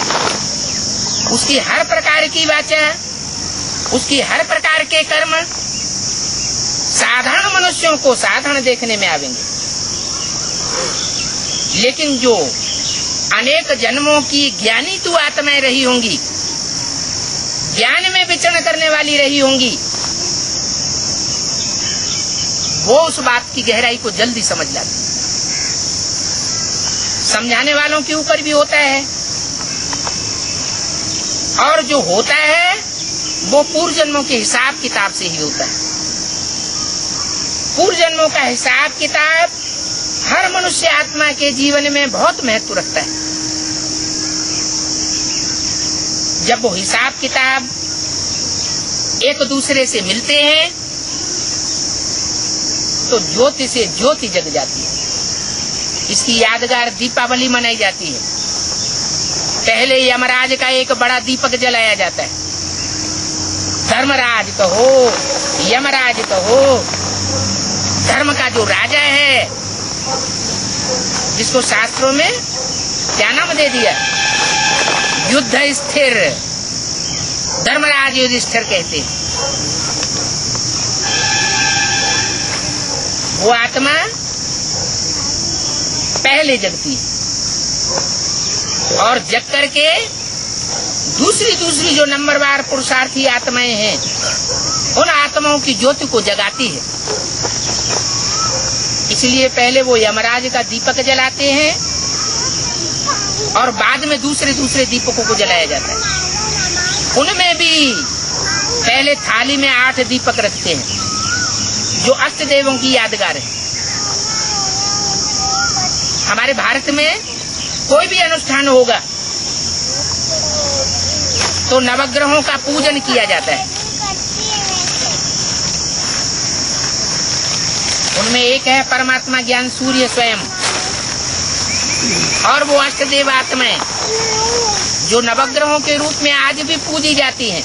उसकी हर प्रकार की वाचा, उसकी हर प्रकार के कर्म साधारण मनुष्यों को साधारण देखने में आवेंगे, लेकिन जो अनेक जन्मों की ज्ञानी तू आत्माएं रही होंगी, ज्ञान में विचरण करने वाली रही होंगी, वो उस बात की गहराई को जल्दी समझ लाती। समझाने वालों के ऊपर भी होता है, और जो होता है वो पूर्व जन्मों के हिसाब किताब से ही होता है। पूर्व जन्मों का हिसाब किताब हर मनुष्य आत्मा के जीवन में बहुत महत्व रखता है। जब वो हिसाब किताब एक दूसरे से मिलते हैं तो ज्योति से ज्योति जग जाती है। इसकी यादगार दीपावली मनाई जाती है। पहले यमराज का एक बड़ा दीपक जलाया जाता है। धर्मराज कहो, यमराज कहो, धर्म का जो राजा है, जिसको शास्त्रों में क्या नाम दे दिया, युद्ध स्थिर, धर्मराज युधिष्ठिर कहते हैं। वो आत्मा पहले जगती है और जग करके दूसरी जो नंबरवार पुरुषार्थी आत्माएं हैं, उन आत्माओं की ज्योति को जगाती है। इसलिए पहले वो यमराज का दीपक जलाते हैं और बाद में दूसरे दीपकों को जलाया जाता है। उनमें भी पहले थाली में 8 दीपक रखते हैं जो अष्ट देवों की यादगार है। हमारे भारत में कोई भी अनुष्ठान होगा तो नवग्रहों का पूजन किया जाता है। उनमें एक है परमात्मा ज्ञान सूर्य स्वयं, और वो अष्टदेव आत्माएं जो नवग्रहों के रूप में आज भी पूजी जाती हैं।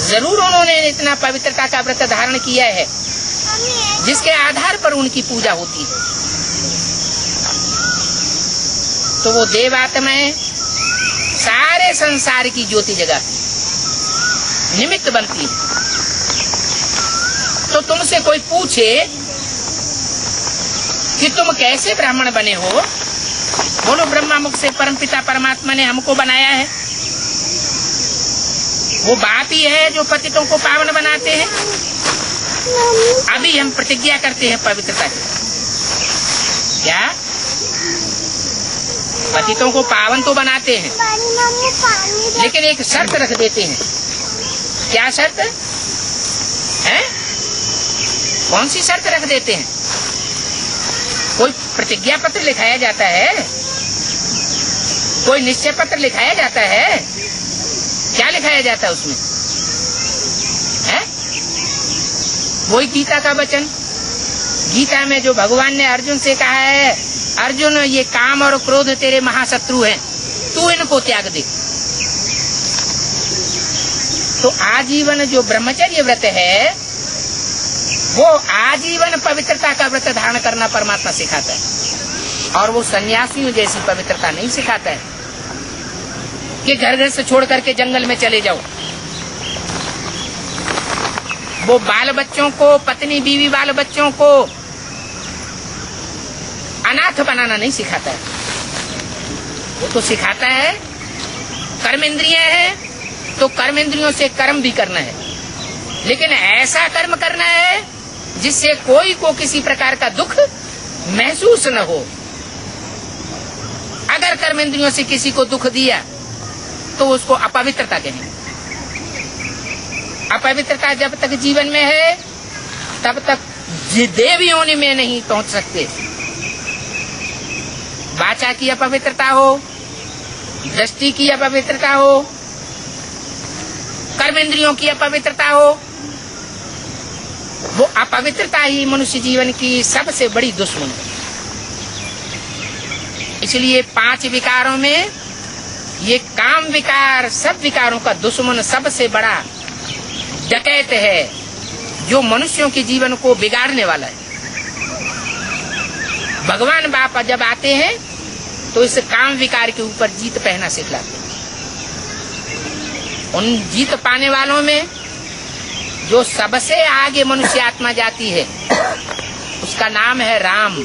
जरूर उन्होंने इतना पवित्रता का व्रत धारण किया है जिसके आधार पर उनकी पूजा होती है। तो वो देव आत्माएं सारे संसार की ज्योति जगाती, निमित्त बनती है। तो तुमसे कोई पूछे कि तुम कैसे ब्राह्मण बने हो, बोलो ब्रह्मा मुख से परमपिता परमात्मा ने हमको बनाया है। वो बाप ही है जो पतितों को पावन बनाते हैं। अभी हम प्रतिज्ञा करते हैं पवित्रता की, क्या पतितों को पावन तो बनाते हैं, लेकिन एक शर्त रख देते हैं। क्या शर्त है? कौन सी शर्त रख देते हैं? कोई प्रतिज्ञा पत्र लिखाया जाता है, कोई निश्चय पत्र लिखाया जाता है। क्या लिखाया जाता है उसमें? है वही गीता का वचन। गीता में जो भगवान ने अर्जुन से कहा है, अर्जुन ये काम और क्रोध तेरे महाशत्रु हैं, तू इनको त्याग दे। तो आजीवन जो ब्रह्मचर्य व्रत है वो आजीवन पवित्रता का व्रत धारण करना परमात्मा सिखाता है, और वो सन्यासियों जैसी पवित्रता नहीं सिखाता है कि घर घर से छोड़ करके जंगल में चले जाओ। वो बाल बच्चों को, पत्नी बीवी बाल बच्चों को अनाथ बनाना नहीं सिखाता है। वो तो सिखाता है। कर्म इंद्रियां है तो कर्म इंद्रियों से कर्म भी करना है, लेकिन ऐसा कर्म करना है जिससे कोई को किसी प्रकार का दुख महसूस न हो। अगर कर्म इंद्रियों से किसी को दुख दिया तो उसको अपवित्रता कहेंगे। अपवित्रता जब तक जीवन में है तब तक देव योनि में नहीं पहुंच सकते। वाचा की अपवित्रता हो, दृष्टि की अपवित्रता हो, कर्म इंद्रियों की अपवित्रता हो, वो अपवित्रता ही मनुष्य जीवन की सबसे बड़ी दुश्मन है। इसलिए 5 विकारों में ये काम विकार सब विकारों का दुश्मन, सबसे बड़ा डकैत है, जो मनुष्यों के जीवन को बिगाड़ने वाला है। भगवान बाप जब आते हैं तो इस काम विकार के ऊपर जीत पहना सिखलाते हैं। उन जीत पाने वालों में जो सबसे आगे मनुष्य आत्मा जाती है उसका नाम है राम।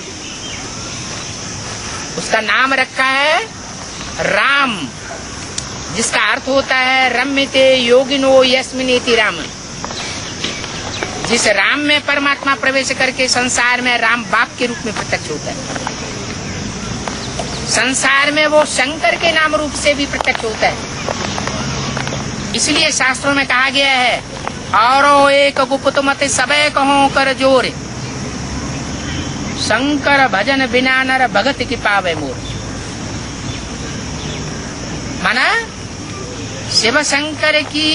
उसका नाम रखा है राम, जिसका अर्थ होता है रम्यते योगिनो यस्मिनेति राम। जिस राम में परमात्मा प्रवेश करके संसार में राम बाप के रूप में प्रत्यक्ष होता है, संसार में वो शंकर के नाम रूप से भी प्रत्यक्ष होता है। इसलिए शास्त्रों में कहा गया है, औरो एक गुप्त मत सबे कहो कर जोर, शंकर भजन बिना नर भगत की पावे मोर। माना शिव शंकर की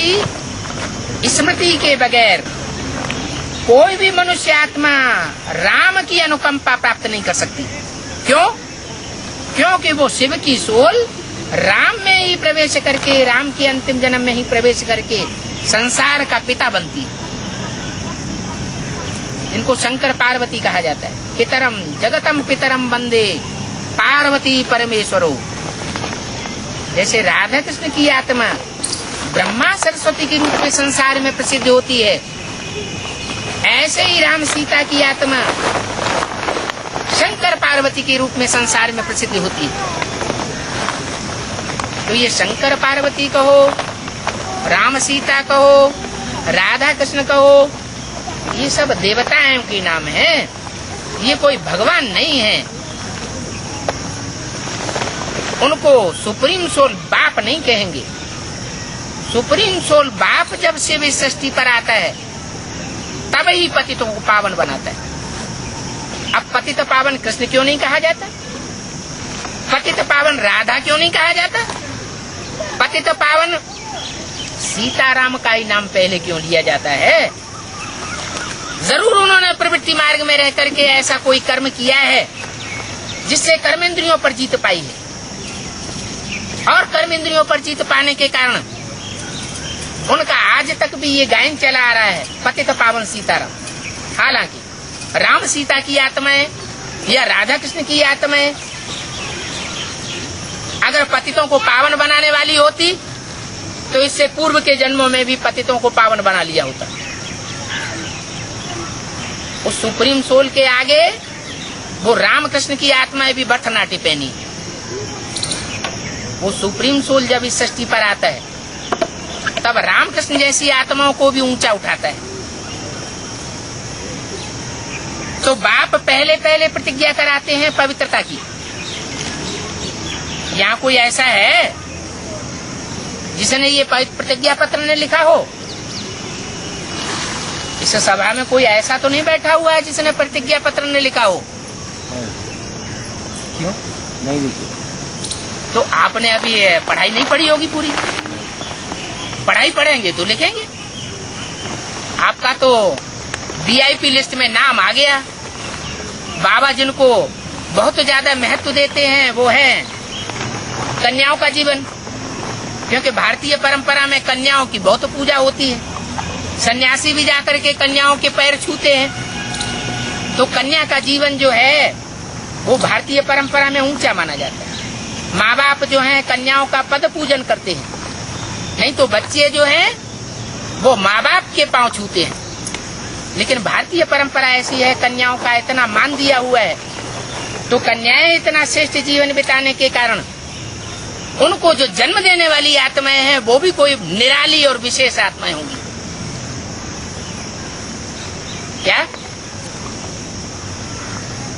स्मृति के बगैर कोई भी मनुष्य आत्मा राम की अनुकंपा प्राप्त नहीं कर सकती। क्यों? क्योंकि वो शिव की सोल राम में ही प्रवेश करके, राम के अंतिम जन्म में ही प्रवेश करके संसार का पिता बनती है। इनको शंकर पार्वती कहा जाता है। पितरम जगतम पितरम वंदे पार्वती परमेश्वरो। जैसे राधा कृष्ण की आत्मा ब्रह्मा सरस्वती के रूप में संसार में प्रसिद्ध होती है, ऐसे ही राम सीता की आत्मा शंकर पार्वती के रूप में संसार में प्रसिद्ध होती है। तो ये शंकर पार्वती कहो, राम सीता कहो, राधा कृष्ण कहो, ये सब देवताओं के नाम हैं, ये कोई भगवान नहीं है। उनको सुप्रीम सोल बाप नहीं कहेंगे। सुप्रीम सोल बाप जब शिव सृष्टि पर आता है तब ही पतितों को पावन बनाता है। अब पतित पावन कृष्ण क्यों नहीं कहा जाता? पतित पावन राधा क्यों नहीं कहा जाता? पतित पावन सीताराम का ही नाम पहले क्यों लिया जाता है? जरूर उन्होंने प्रवृत्ति मार्ग में रह करके ऐसा कोई कर्म किया है जिससे कर्मेंद्रियों पर जीत पाई है, और कर्मेंद्रियों पर जीत पाने के कारण उनका आज तक भी ये गायन चला आ रहा है, पतित पावन सीताराम। हालांकि राम सीता की आत्माएं या राधा कृष्ण की आत्माएं अगर पतितों को पावन बनाने वाली होती तो इससे पूर्व के जन्मों में भी पतितों को पावन बना लिया होता। उस सुप्रीम सोल के आगे वो राम कृष्ण की आत्माएं भी भरतनाट्य पहनी। वो सुप्रीम सोल जब इस सृष्टि पर आता है तब रामकृष्ण जैसी आत्माओं को भी ऊंचा उठाता है। तो बाप पहले पहले प्रतिज्ञा कराते हैं पवित्रता की। यहाँ कोई ऐसा है जिसने ये प्रतिज्ञा पत्र ने लिखा हो? इस सभा में कोई ऐसा तो नहीं बैठा हुआ है जिसने प्रतिज्ञा पत्र ने लिखा हो? क्यों नहीं लिखी? तो आपने अभी पढ़ाई नहीं पढ़ी होगी पूरी। पढ़ाई पढ़ेंगे तो लिखेंगे। आपका तो वीआईपी लिस्ट में नाम आ गया। बाबा जिनको बहुत ज्यादा महत्व देते हैं वो है कन्याओं का जीवन, क्योंकि भारतीय परंपरा में कन्याओं की बहुत पूजा होती है। सन्यासी भी जाकर के कन्याओं के पैर छूते हैं। तो कन्या का जीवन जो है वो भारतीय परंपरा में ऊंचा माना जाता है। माँ बाप जो हैं कन्याओं का पद पूजन करते हैं, नहीं तो बच्चे जो हैं वो माँ बाप के पांव छूते हैं। लेकिन भारतीय परंपरा ऐसी है, कन्याओं का इतना मान दिया हुआ है, तो कन्याएं इतना श्रेष्ठ जीवन बिताने के कारण उनको जो जन्म देने वाली आत्माएं हैं वो भी कोई निराली और विशेष आत्माएं होंगी। क्या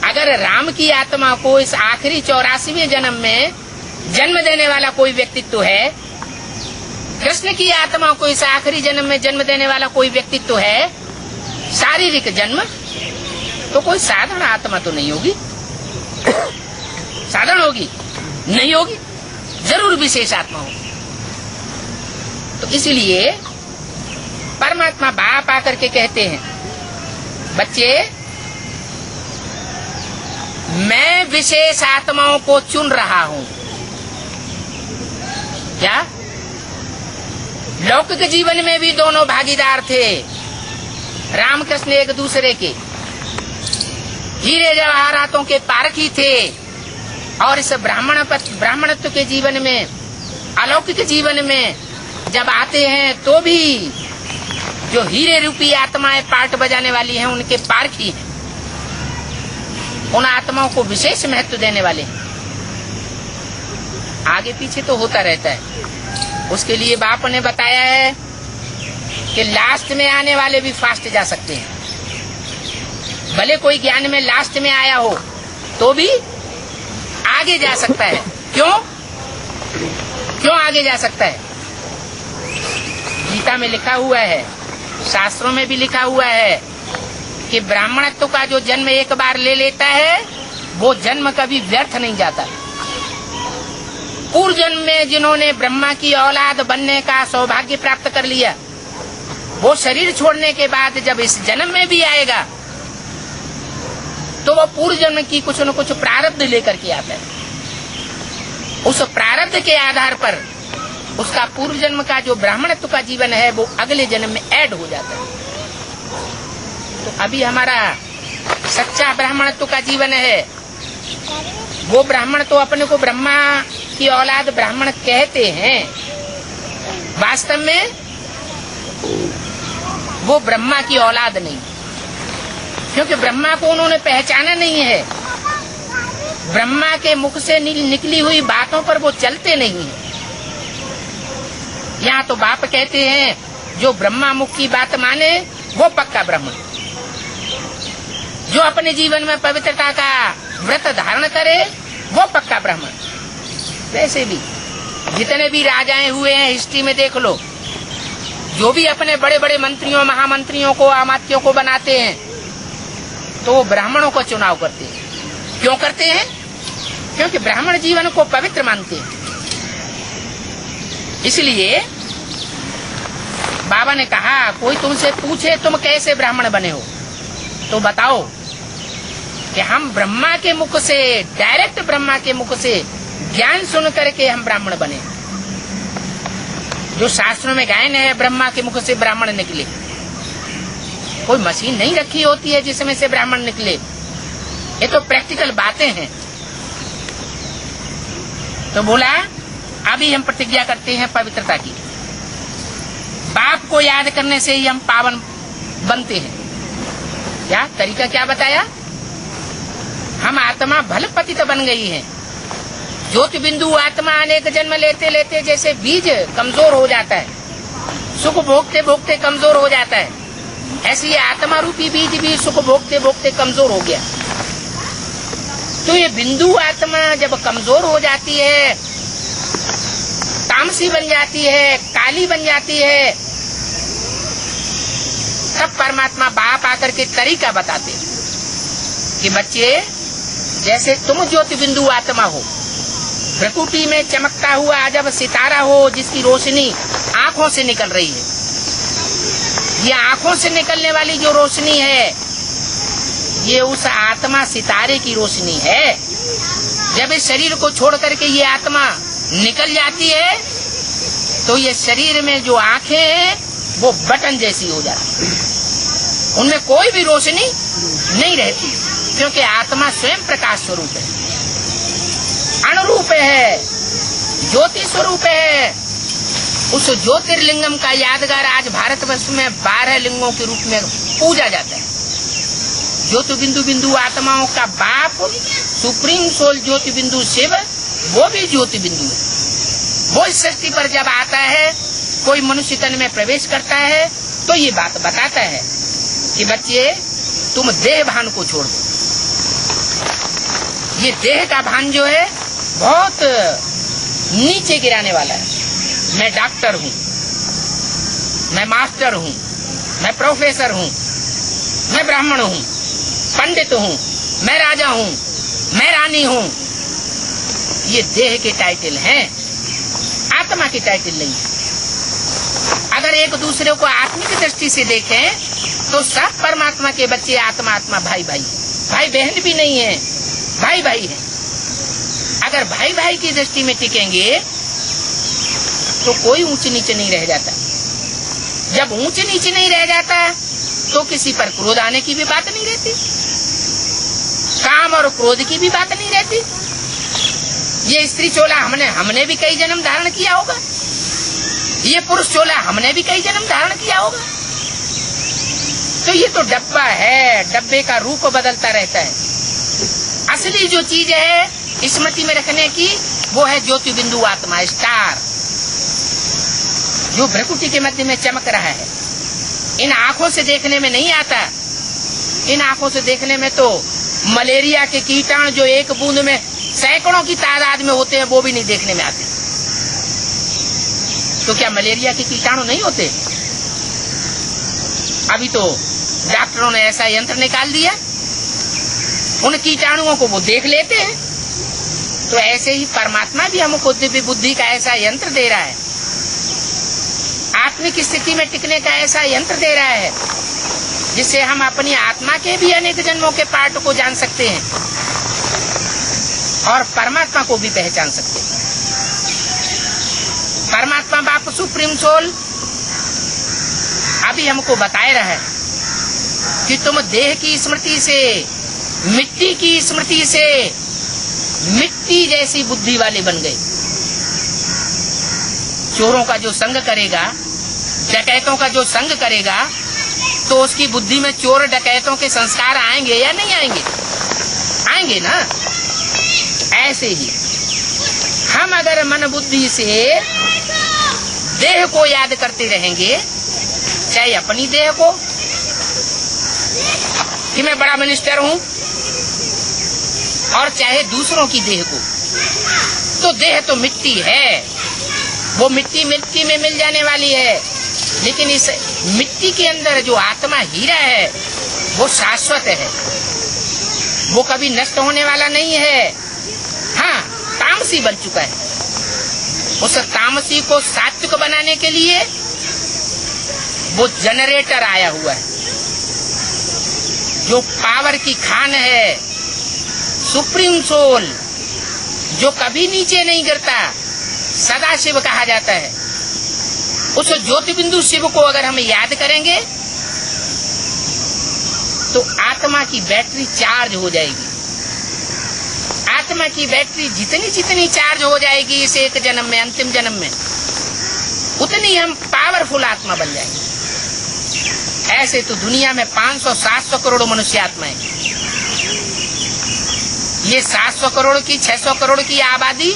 अगर राम की आत्मा को इस आखिरी 84वें जन्म में जन्म देने वाला कोई व्यक्तित्व है, कृष्ण की आत्मा को इस आखिरी जन्म में जन्म देने वाला कोई व्यक्तित्व है, शारीरिक जन्म, तो कोई साधारण आत्मा तो नहीं होगी। साधारण होगी? नहीं होगी, जरूर विशेष आत्मा होगी। तो इसलिए परमात्मा बाप आकर के कहते हैं, बच्चे मैं विशेष आत्माओं को चुन रहा हूं। क्या लौकिक जीवन में भी दोनों भागीदार थे, रामकृष्ण एक दूसरे के हीरे जवाहरातों के पारखी थे, और इस ब्राह्मणत्व के जीवन में, अलौकिक जीवन में जब आते हैं तो भी जो हीरे रूपी आत्माएं पार्ट बजाने वाली हैं उनके पारखी हैं, उन आत्माओं को विशेष महत्व देने वाले हैं। आगे पीछे तो होता रहता है। उसके लिए बाप ने बताया है कि लास्ट में आने वाले भी फास्ट जा सकते हैं। भले कोई ज्ञान में लास्ट में आया हो तो भी आगे जा सकता है। क्यों आगे जा सकता है? गीता में लिखा हुआ है, शास्त्रों में भी लिखा हुआ है कि ब्राह्मणत्व का जो जन्म एक बार ले लेता है वो जन्म कभी व्यर्थ नहीं जाता। पूर्व जन्म में जिन्होंने ब्रह्मा की औलाद बनने का सौभाग्य प्राप्त कर लिया, वो शरीर छोड़ने के बाद जब इस जन्म में भी आएगा तो वो पूर्व जन्म की कुछ न कुछ प्रारब्ध लेकर के आता है। उस प्रारब्ध के आधार पर उसका पूर्व जन्म का जो ब्राह्मणत्व का जीवन है वो अगले जन्म में ऐड हो जाता है। तो अभी हमारा सच्चा ब्राह्मणत्व का जीवन है, वो ब्राह्मण तो अपने को ब्रह्मा की औलाद ब्राह्मण कहते हैं, वास्तव में वो ब्रह्मा की औलाद नहीं, क्योंकि ब्रह्मा को उन्होंने पहचाना नहीं है। ब्रह्मा के मुख से निकली हुई बातों पर वो चलते नहीं है। यहाँ तो बाप कहते हैं जो ब्रह्मा मुख की बात माने वो पक्का ब्राह्मण, जो अपने जीवन में पवित्रता का व्रत धारण करे वो पक्का ब्राह्मण। वैसे भी जितने भी राजाएं हुए हैं हिस्ट्री में देख लो, जो भी अपने बड़े बड़े मंत्रियों महामंत्रियों को अमात्यों को बनाते हैं तो वो ब्राह्मणों का चुनाव करते हैं। क्यों करते हैं? क्योंकि ब्राह्मण जीवन को पवित्र मानते हैं। इसलिए बाबा ने कहा कोई तुमसे पूछे तुम कैसे ब्राह्मण बने हो तो बताओ कि हम ब्रह्मा के मुख से, डायरेक्ट ब्रह्मा के मुख से ज्ञान सुन करके हम ब्राह्मण बने। जो शास्त्रों में गायन है ब्रह्मा के मुख से ब्राह्मण निकले, कोई मशीन नहीं रखी होती है जिसमें से ब्राह्मण निकले। ये तो प्रैक्टिकल बातें हैं। तो बोला अभी हम प्रतिज्ञा करते हैं पवित्रता की, बाप को याद करने से ही हम पावन बनते हैं। क्या तरीका क्या बताया? हम आत्मा भल पतित बन गई है। ज्योति बिंदु आत्मा अनेक जन्म लेते लेते जैसे बीज कमजोर हो जाता है, सुख भोगते भोगते कमजोर हो जाता है, ऐसी आत्मा रूपी बीज भी सुख भोगते भोगते कमजोर हो गया। तो ये बिंदु आत्मा जब कमजोर हो जाती है, तामसी बन जाती है, काली बन जाती है, तब परमात्मा बाप आकर के तरीका बताते कि बच्चे जैसे तुम ज्योति बिंदु आत्मा हो, प्रकृति में चमकता हुआ जब सितारा हो जिसकी रोशनी आंखों से निकल रही है, ये आंखों से निकलने वाली जो रोशनी है ये उस आत्मा सितारे की रोशनी है। जब इस शरीर को छोड़ करके ये आत्मा निकल जाती है तो ये शरीर में जो आंखें हैं वो बटन जैसी हो जाती है, उनमें कोई भी रोशनी नहीं रहती, क्योंकि आत्मा स्वयं प्रकाश स्वरूप है, अणुरूप है, ज्योति स्वरूप है। उस ज्योतिर्लिंगम का यादगार आज भारतवर्ष में 12 लिंगों के रूप में पूजा जाता है। ज्योति बिंदु बिंदु आत्माओं का बाप सुप्रीम सोल ज्योति बिंदु शिव, वो भी ज्योति बिंदु है। वो इस सृष्टि पर जब आता है, कोई मनुष्य तन में प्रवेश करता है, तो ये बात बताता है कि बच्चे तुम देह भान को छोड़ दो। ये देह का भान जो है बहुत नीचे गिराने वाला है। मैं डॉक्टर हूँ, मैं मास्टर हूँ, मैं प्रोफेसर हूँ, मैं ब्राह्मण हूँ, पंडित हूँ, मैं राजा हूँ, मैं रानी हूँ। ये देह के टाइटल हैं, आत्मा के टाइटल नहीं है। अगर एक दूसरे को आत्मिक दृष्टि से देखें तो सब परमात्मा के बच्चे आत्मा आत्मा भाई भाई है। भाई बहन भी नहीं है, भाई भाई है। अगर भाई भाई की दृष्टि में टिकेंगे तो कोई ऊंच नीचे नहीं रह जाता। जब ऊंच नीचे नहीं रह जाता तो किसी पर क्रोध आने की भी बात नहीं रहती, काम और क्रोध की भी बात नहीं रहती। ये स्त्री चोला हमने भी कई जन्म धारण किया होगा, ये पुरुष चोला हमने भी कई जन्म धारण किया होगा। तो ये तो डब्बा है, डब्बे का रूप बदलता रहता है। असली जो चीज है स्मृति में रखने की, वो है ज्योति बिंदु आत्मा, स्टार, जो भ्रकुटी के मध्य में चमक रहा है। इन आंखों से देखने में नहीं आता। इन आंखों से देखने में तो मलेरिया के कीटाणु जो एक बूंद में सैकड़ों की तादाद में होते हैं, वो भी नहीं देखने में आते। तो क्या मलेरिया के कीटाणु नहीं होते? अभी तो डॉक्टरों ने ऐसा यंत्र निकाल दिया, उन कीटाणुओं को वो देख लेते हैं। तो ऐसे ही परमात्मा भी हमको दिव्य बुद्धि का ऐसा यंत्र दे रहा है, आत्मिक स्थिति में टिकने का ऐसा यंत्र दे रहा है, जिससे हम अपनी आत्मा के भी अनेक जन्मों के पार्ट को जान सकते हैं और परमात्मा को भी पहचान सकते हैं। परमात्मा बाप सुप्रीम सोल अभी हमको बताए रहा है कि तुम देह की स्मृति से, मिट्टी की स्मृति से मिट्टी जैसी बुद्धि वाले बन गए। चोरों का जो संग करेगा, डकैतों का जो संग करेगा, तो उसकी बुद्धि में चोर डकैतों के संस्कार आएंगे या नहीं आएंगे? आएंगे ना। ऐसे ही हम अगर मन बुद्धि से देह को याद करते रहेंगे, चाहे अपनी देह को कि मैं बड़ा मिनिस्टर हूँ, और चाहे दूसरों की देह को, तो देह तो मिट्टी है, वो मिट्टी मिट्टी में मिल जाने वाली है। लेकिन इस मिट्टी के अंदर जो आत्मा हीरा है वो शाश्वत है, वो कभी नष्ट होने वाला नहीं है। हाँ, तामसी बन चुका है। उस तामसी को सात्विक बनाने के लिए वो जनरेटर आया हुआ है, जो पावर की खान है, सुप्रीम सोल, जो कभी नीचे नहीं गिरता, सदा शिव कहा जाता है। उस ज्योति बिंदु शिव को अगर हम याद करेंगे तो आत्मा की बैटरी चार्ज हो जाएगी। आत्मा की बैटरी जितनी जितनी चार्ज हो जाएगी इस एक जन्म में, अंतिम जन्म में, उतनी हम पावरफुल आत्मा बन जाएंगे। ऐसे तो दुनिया में 500-700 करोड़ मनुष्य आत्माएं, ये 700 करोड़ की 600 करोड़ की आबादी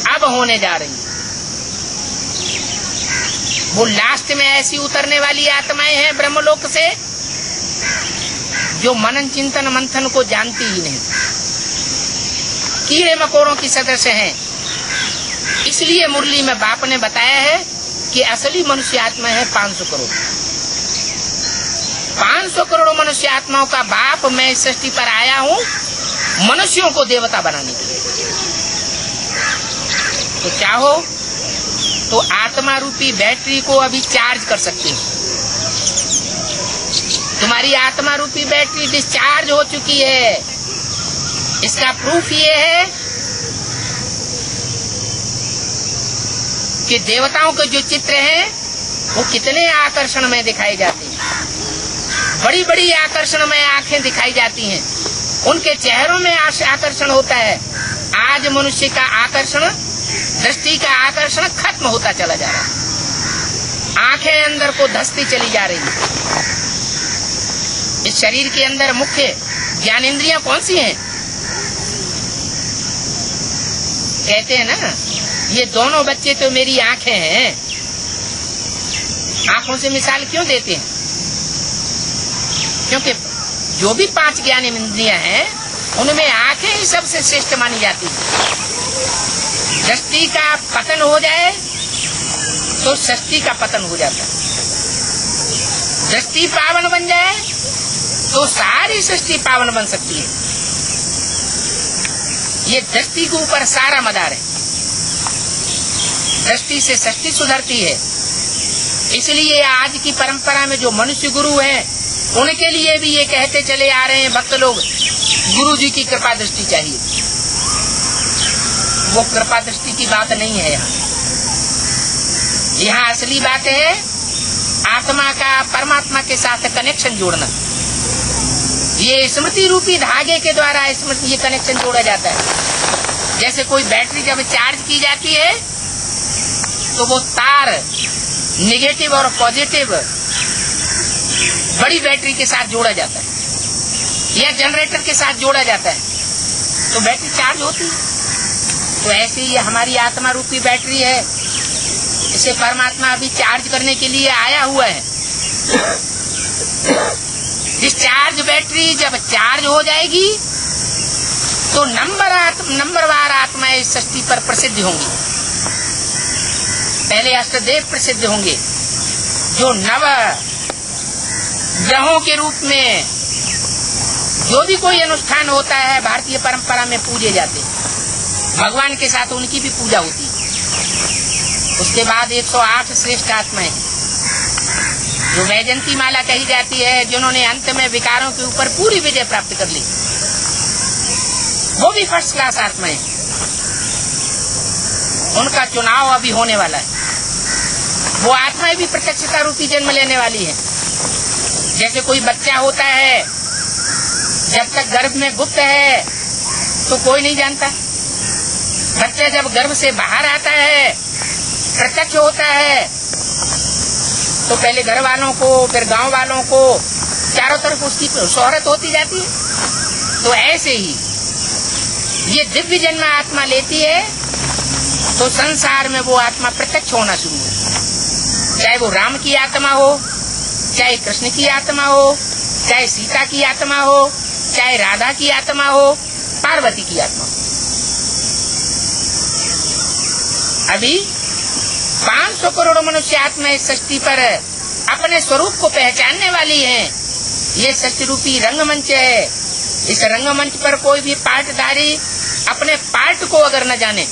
अब होने जा रही है। वो लास्ट में ऐसी उतरने वाली आत्माएं हैं ब्रह्मलोक से जो मनन चिंतन मंथन को जानती ही नहीं, कीड़े मकोड़ों की सदस्य हैं। इसलिए मुरली में बाप ने बताया है कि असली मनुष्य आत्मा है 500 करोड़। 500 करोड़ मनुष्य आत्माओं का बाप मैं इस सृष्टि पर आया हूँ मनुष्यों को देवता बनाने के लिए। तो चाहो तो आत्मा रूपी बैटरी को अभी चार्ज कर सकते हो। तुम्हारी आत्मा रूपी बैटरी डिस्चार्ज हो चुकी है। इसका प्रूफ ये है कि देवताओं के जो चित्र हैं वो कितने आकर्षण में दिखाई जाते हैं। बड़ी बड़ी आकर्षण में आंखें दिखाई जाती हैं, उनके चेहरों में आकर्षण होता है। आज मनुष्य का आकर्षण, दृष्टि का आकर्षण खत्म होता चला जा रहा है। आंखें अंदर को धंसती चली जा रही है। इस शरीर के अंदर मुख्य ज्ञानेंद्रियां कौन सी हैं? कहते हैं ना ये दोनों बच्चे तो मेरी आंखें हैं। आंखों से मिसाल क्यों देते हैं? क्योंकि जो भी 5 ज्ञानेंद्रियां हैं उनमें आंखें ही सबसे श्रेष्ठ मानी जाती है। दृष्टि का पतन हो जाए तो सृष्टि का पतन हो जाता है। दृष्टि पावन बन जाए तो सारी सृष्टि पावन बन सकती है। ये दृष्टि के ऊपर सारा मदार है। दृष्टि से सृष्टि सुधरती है। इसलिए आज की परंपरा में जो मनुष्य गुरु हैं उनके लिए भी ये कहते चले आ रहे हैं भक्त लोग, गुरु जी की कृपा दृष्टि चाहिए। वो कृपा दृष्टि की बात नहीं है। यहाँ असली बात है आत्मा का परमात्मा के साथ कनेक्शन जोड़ना। ये स्मृति रूपी धागे के द्वारा स्मृति ये कनेक्शन जोड़ा जाता है। जैसे कोई बैटरी जब चार्ज की जाती है तो वो तार नेगेटिव और पॉजिटिव बड़ी बैटरी के साथ जोड़ा जाता है या जनरेटर के साथ जोड़ा जाता है तो बैटरी चार्ज होती है। तो ऐसे ही हमारी आत्मा रूपी बैटरी है, इसे परमात्मा अभी चार्ज करने के लिए आया हुआ है। डिस्चार्ज बैटरी जब चार्ज हो जाएगी तो नंबरवार आत्माएं इस सृष्टि पर प्रसिद्ध होंगी। पहले अष्टदेव प्रसिद्ध होंगे जो नव ग्रहों के रूप में जो भी कोई अनुष्ठान होता है भारतीय परंपरा में पूजे जाते हैं। भगवान के साथ उनकी भी पूजा होती है। उसके बाद 108 श्रेष्ठ आत्माएं जो वैजंती माला कही जाती है, जिन्होंने अंत में विकारों के ऊपर पूरी विजय प्राप्त कर ली, वो भी फर्स्ट क्लास आत्माएं। उनका चुनाव अभी होने वाला है। वो आत्माएं भी प्रत्यक्षता रूपी जन्म लेने वाली है। जैसे कोई बच्चा होता है, जब तक गर्भ में गुप्त है तो कोई नहीं जानता। बच्चा जब गर्भ से बाहर आता है, प्रत्यक्ष होता है, तो पहले घर वालों को, फिर गांव वालों को, चारों तरफ उसकी शोहरत होती जाती है। तो ऐसे ही ये दिव्य जन्म आत्मा लेती है तो संसार में वो आत्मा प्रत्यक्ष होना शुरू हो। चाहे वो राम की आत्मा हो, चाहे कृष्ण की आत्मा हो, चाहे सीता की आत्मा हो, चाहे राधा की आत्मा हो, पार्वती की आत्मा हो। अभी 500 करोड़ मनुष्य आत्मा इस सृष्टि पर अपने स्वरूप को पहचानने वाली हैं। ये सृष्टि रूपी रंगमंच है। इस रंगमंच पर कोई भी पार्टधारी अपने पार्ट को अगर न जाने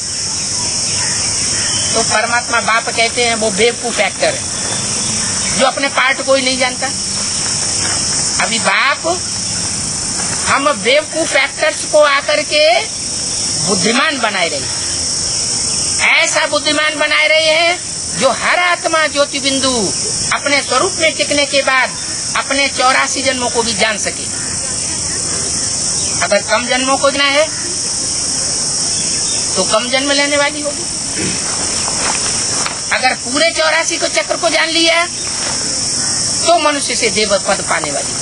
तो परमात्मा बाप कहते हैं वो बेवकूफ एक्टर है जो अपने पार्ट को ही नहीं जानता। अभी बाप हम बेवकूफ एक्टर्स को आकर के बुद्धिमान बनाए रहे, ऐसा बुद्धिमान बनाए रहे हैं जो हर आत्मा ज्योति बिंदु अपने स्वरूप में टिकने के बाद अपने 84 जन्मों को भी जान सके। अगर कम जन्मों को जाना है तो कम जन्म लेने वाली होगी। अगर पूरे 84 को चक्र को जान लिया तो मनुष्य से देव पद पाने वाली।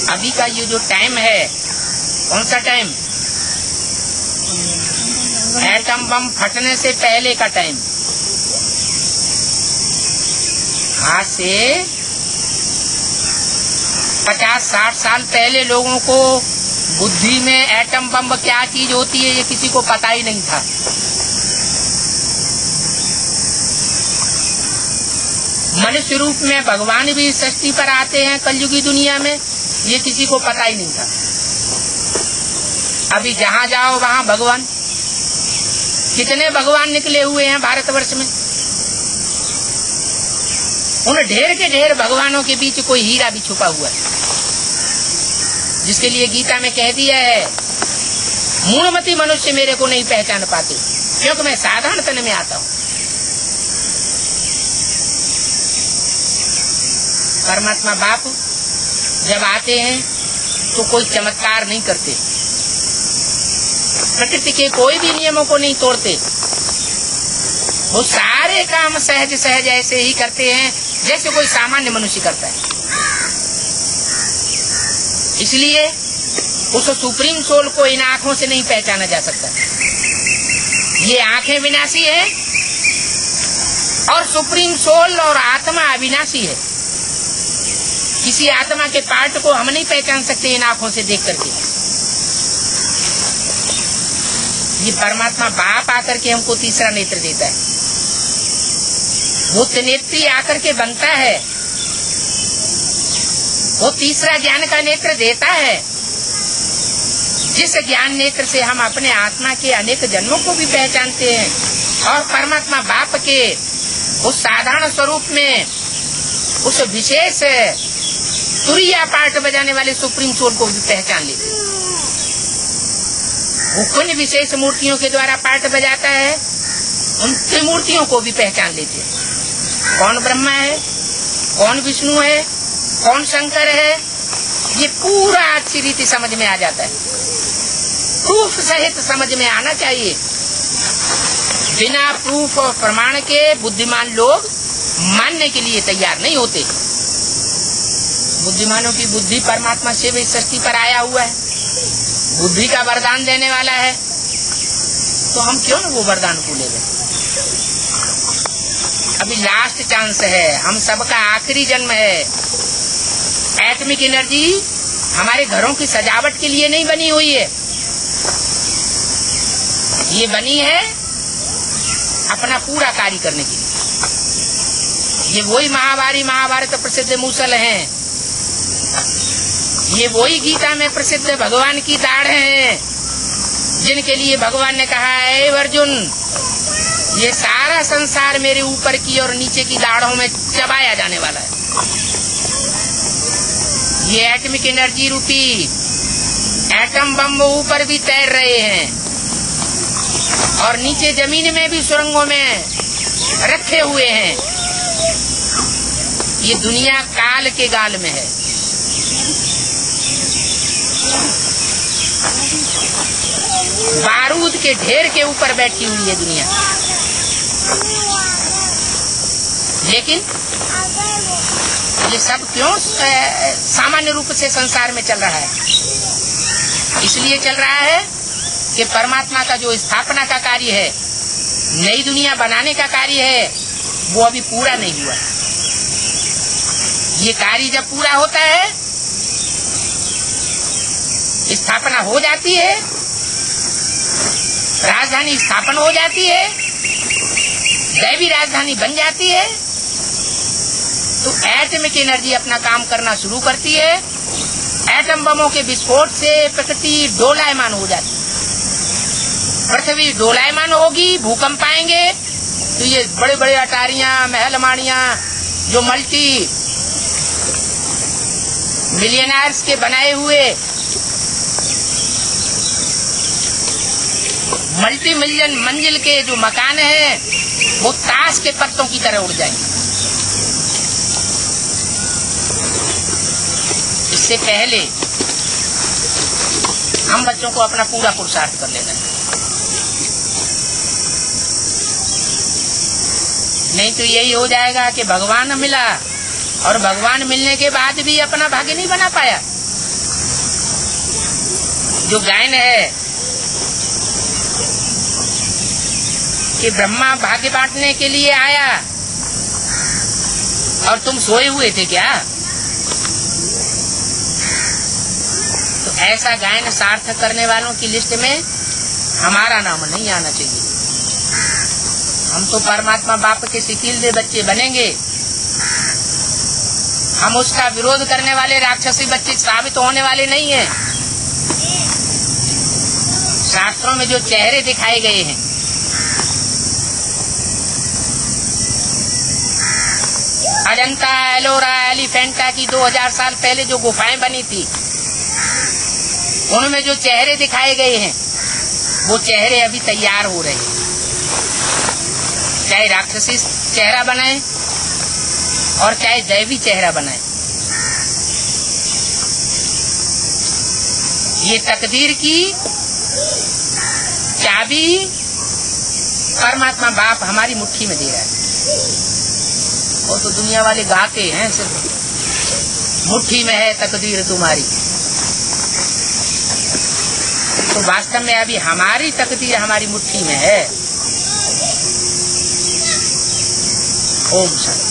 अभी का ये जो टाइम है, कौन सा टाइम? एटम बम फटने से पहले का टाइम। आज से 50-60 साल पहले लोगों को बुद्धि में एटम बम क्या चीज होती है ये किसी को पता ही नहीं था। मनुष्य रूप में भगवान भी सृष्टि पर आते हैं कलयुगी दुनिया में, ये किसी को पता ही नहीं था। अभी जहाँ जाओ वहाँ भगवान, कितने भगवान निकले हुए हैं भारतवर्ष में। उन ढेर के ढेर भगवानों के बीच कोई हीरा भी छुपा हुआ है, जिसके लिए गीता में कह दिया है मूढ़मती मनुष्य मेरे को नहीं पहचान पाते क्योंकि मैं साधारण तन में आता हूँ। परमात्मा बाप जब आते हैं तो कोई चमत्कार नहीं करते, प्रकृति के कोई भी नियमों को नहीं तोड़ते। वो सारे काम सहज सहज ऐसे ही करते हैं जैसे कोई सामान्य मनुष्य करता है। इसलिए उस सुप्रीम सोल को इन आंखों से नहीं पहचाना जा सकता। ये आंखें विनाशी है और सुप्रीम सोल और आत्मा अविनाशी है। किसी आत्मा के पार्ट को हम नहीं पहचान सकते इन आंखों से देख करके। ये परमात्मा बाप आकर के हमको तीसरा नेत्र देता है। वो त्रिनेत्री आकर के बनता है, वो तीसरा ज्ञान का नेत्र देता है, जिस ज्ञान नेत्र से हम अपने आत्मा के अनेक जन्मों को भी पहचानते हैं और परमात्मा बाप के उस साधारण स्वरूप में उस विशेष तुरिया पार्ट बजाने वाले सुप्रीम सोल को भी पहचान लेते हैं। वो किन विशेष मूर्तियों के द्वारा पार्ट बजाता है, उन त्रिमूर्तियों को भी पहचान लेते हैं। कौन ब्रह्मा है, कौन विष्णु है, कौन शंकर है, ये पूरा अच्छी रीति समझ में आ जाता है। प्रूफ सहित समझ में आना चाहिए। बिना प्रूफ और प्रमाण के बुद्धिमान लोग मानने के लिए तैयार नहीं होते। बुद्धिमानों की बुद्धि परमात्मा से भी सृष्टि पर आया हुआ है, बुद्धि का वरदान देने वाला है, तो हम क्यों न वो वरदान को ले लें। अभी लास्ट चांस है, हम सबका आखिरी जन्म है। एटॉमिक एनर्जी हमारे घरों की सजावट के लिए नहीं बनी हुई है, ये बनी है अपना पूरा कार्य करने के लिए। ये वही महाभारत प्रसिद्ध मूसल हैं, ये वही गीता में प्रसिद्ध भगवान की दाढ़ हैं, जिनके लिए भगवान ने कहा है अर्जुन, ये सारा संसार मेरे ऊपर की और नीचे की दाढ़ों में चबाया जाने वाला है। ये एटॉमिक एनर्जी रूपी एटम बम ऊपर भी तैर रहे हैं और नीचे जमीन में भी सुरंगों में रखे हुए हैं। ये दुनिया काल के गाल में है। बारूद के ढेर के ऊपर बैठी हुई है दुनिया, लेकिन ये सब क्यों सामान्य रूप से संसार में चल रहा है? इसलिए चल रहा है कि परमात्मा का जो स्थापना का कार्य है, नई दुनिया बनाने का कार्य है, वो अभी पूरा नहीं हुआ। ये कार्य जब पूरा होता है, स्थापना हो जाती है, राजधानी स्थापन हो जाती है, दैवी राजधानी बन जाती है, तो एटॉमिक एनर्जी अपना काम करना शुरू करती है। एटम बमों के विस्फोट से प्रकृति डोलायमान हो जाती है, पृथ्वी डोलायमान होगी, भूकंप आएंगे तो ये बड़े बड़े अटारियां, महलमाड़ियां जो मल्टी मिलियनर्स के बनाए हुए मल्टी मिलियन मंजिल के जो मकान हैं, वो ताश के पत्तों की तरह उड़ जाएंगे। इससे पहले हम बच्चों को अपना पूरा पुरुषार्थ कर लेना है, नहीं तो यही हो जाएगा कि भगवान मिला और भगवान मिलने के बाद भी अपना भाग्य नहीं बना पाया। जो गायन है कि ब्रह्मा भाग्य बांटने के लिए आया और तुम सोए हुए थे क्या, तो ऐसा गायन सार्थक करने वालों की लिस्ट में हमारा नाम नहीं आना चाहिए। हम तो परमात्मा बाप के सिकीलदे बच्चे बनेंगे। हम उसका विरोध करने वाले राक्षसी बच्चे साबित होने वाले नहीं हैं। शास्त्रों में जो चेहरे दिखाए गए हैं, अजंता, एलोरा, एलिफेंटा की 2000 साल पहले जो गुफाएं बनी थी, उनमें जो चेहरे दिखाए गए हैं, वो चेहरे अभी तैयार हो रहे हैं। चाहे राक्षसी चेहरा बनाए और चाहे दैवी चेहरा बनाए, ये तकदीर की चाबी परमात्मा बाप हमारी मुट्ठी में दे रहा है। वो तो दुनिया वाले गाते हैं सिर्फ मुट्ठी में है तकदीर तुम्हारी, तो वास्तव में अभी हमारी तकदीर हमारी मुट्ठी में है। ओम शांति।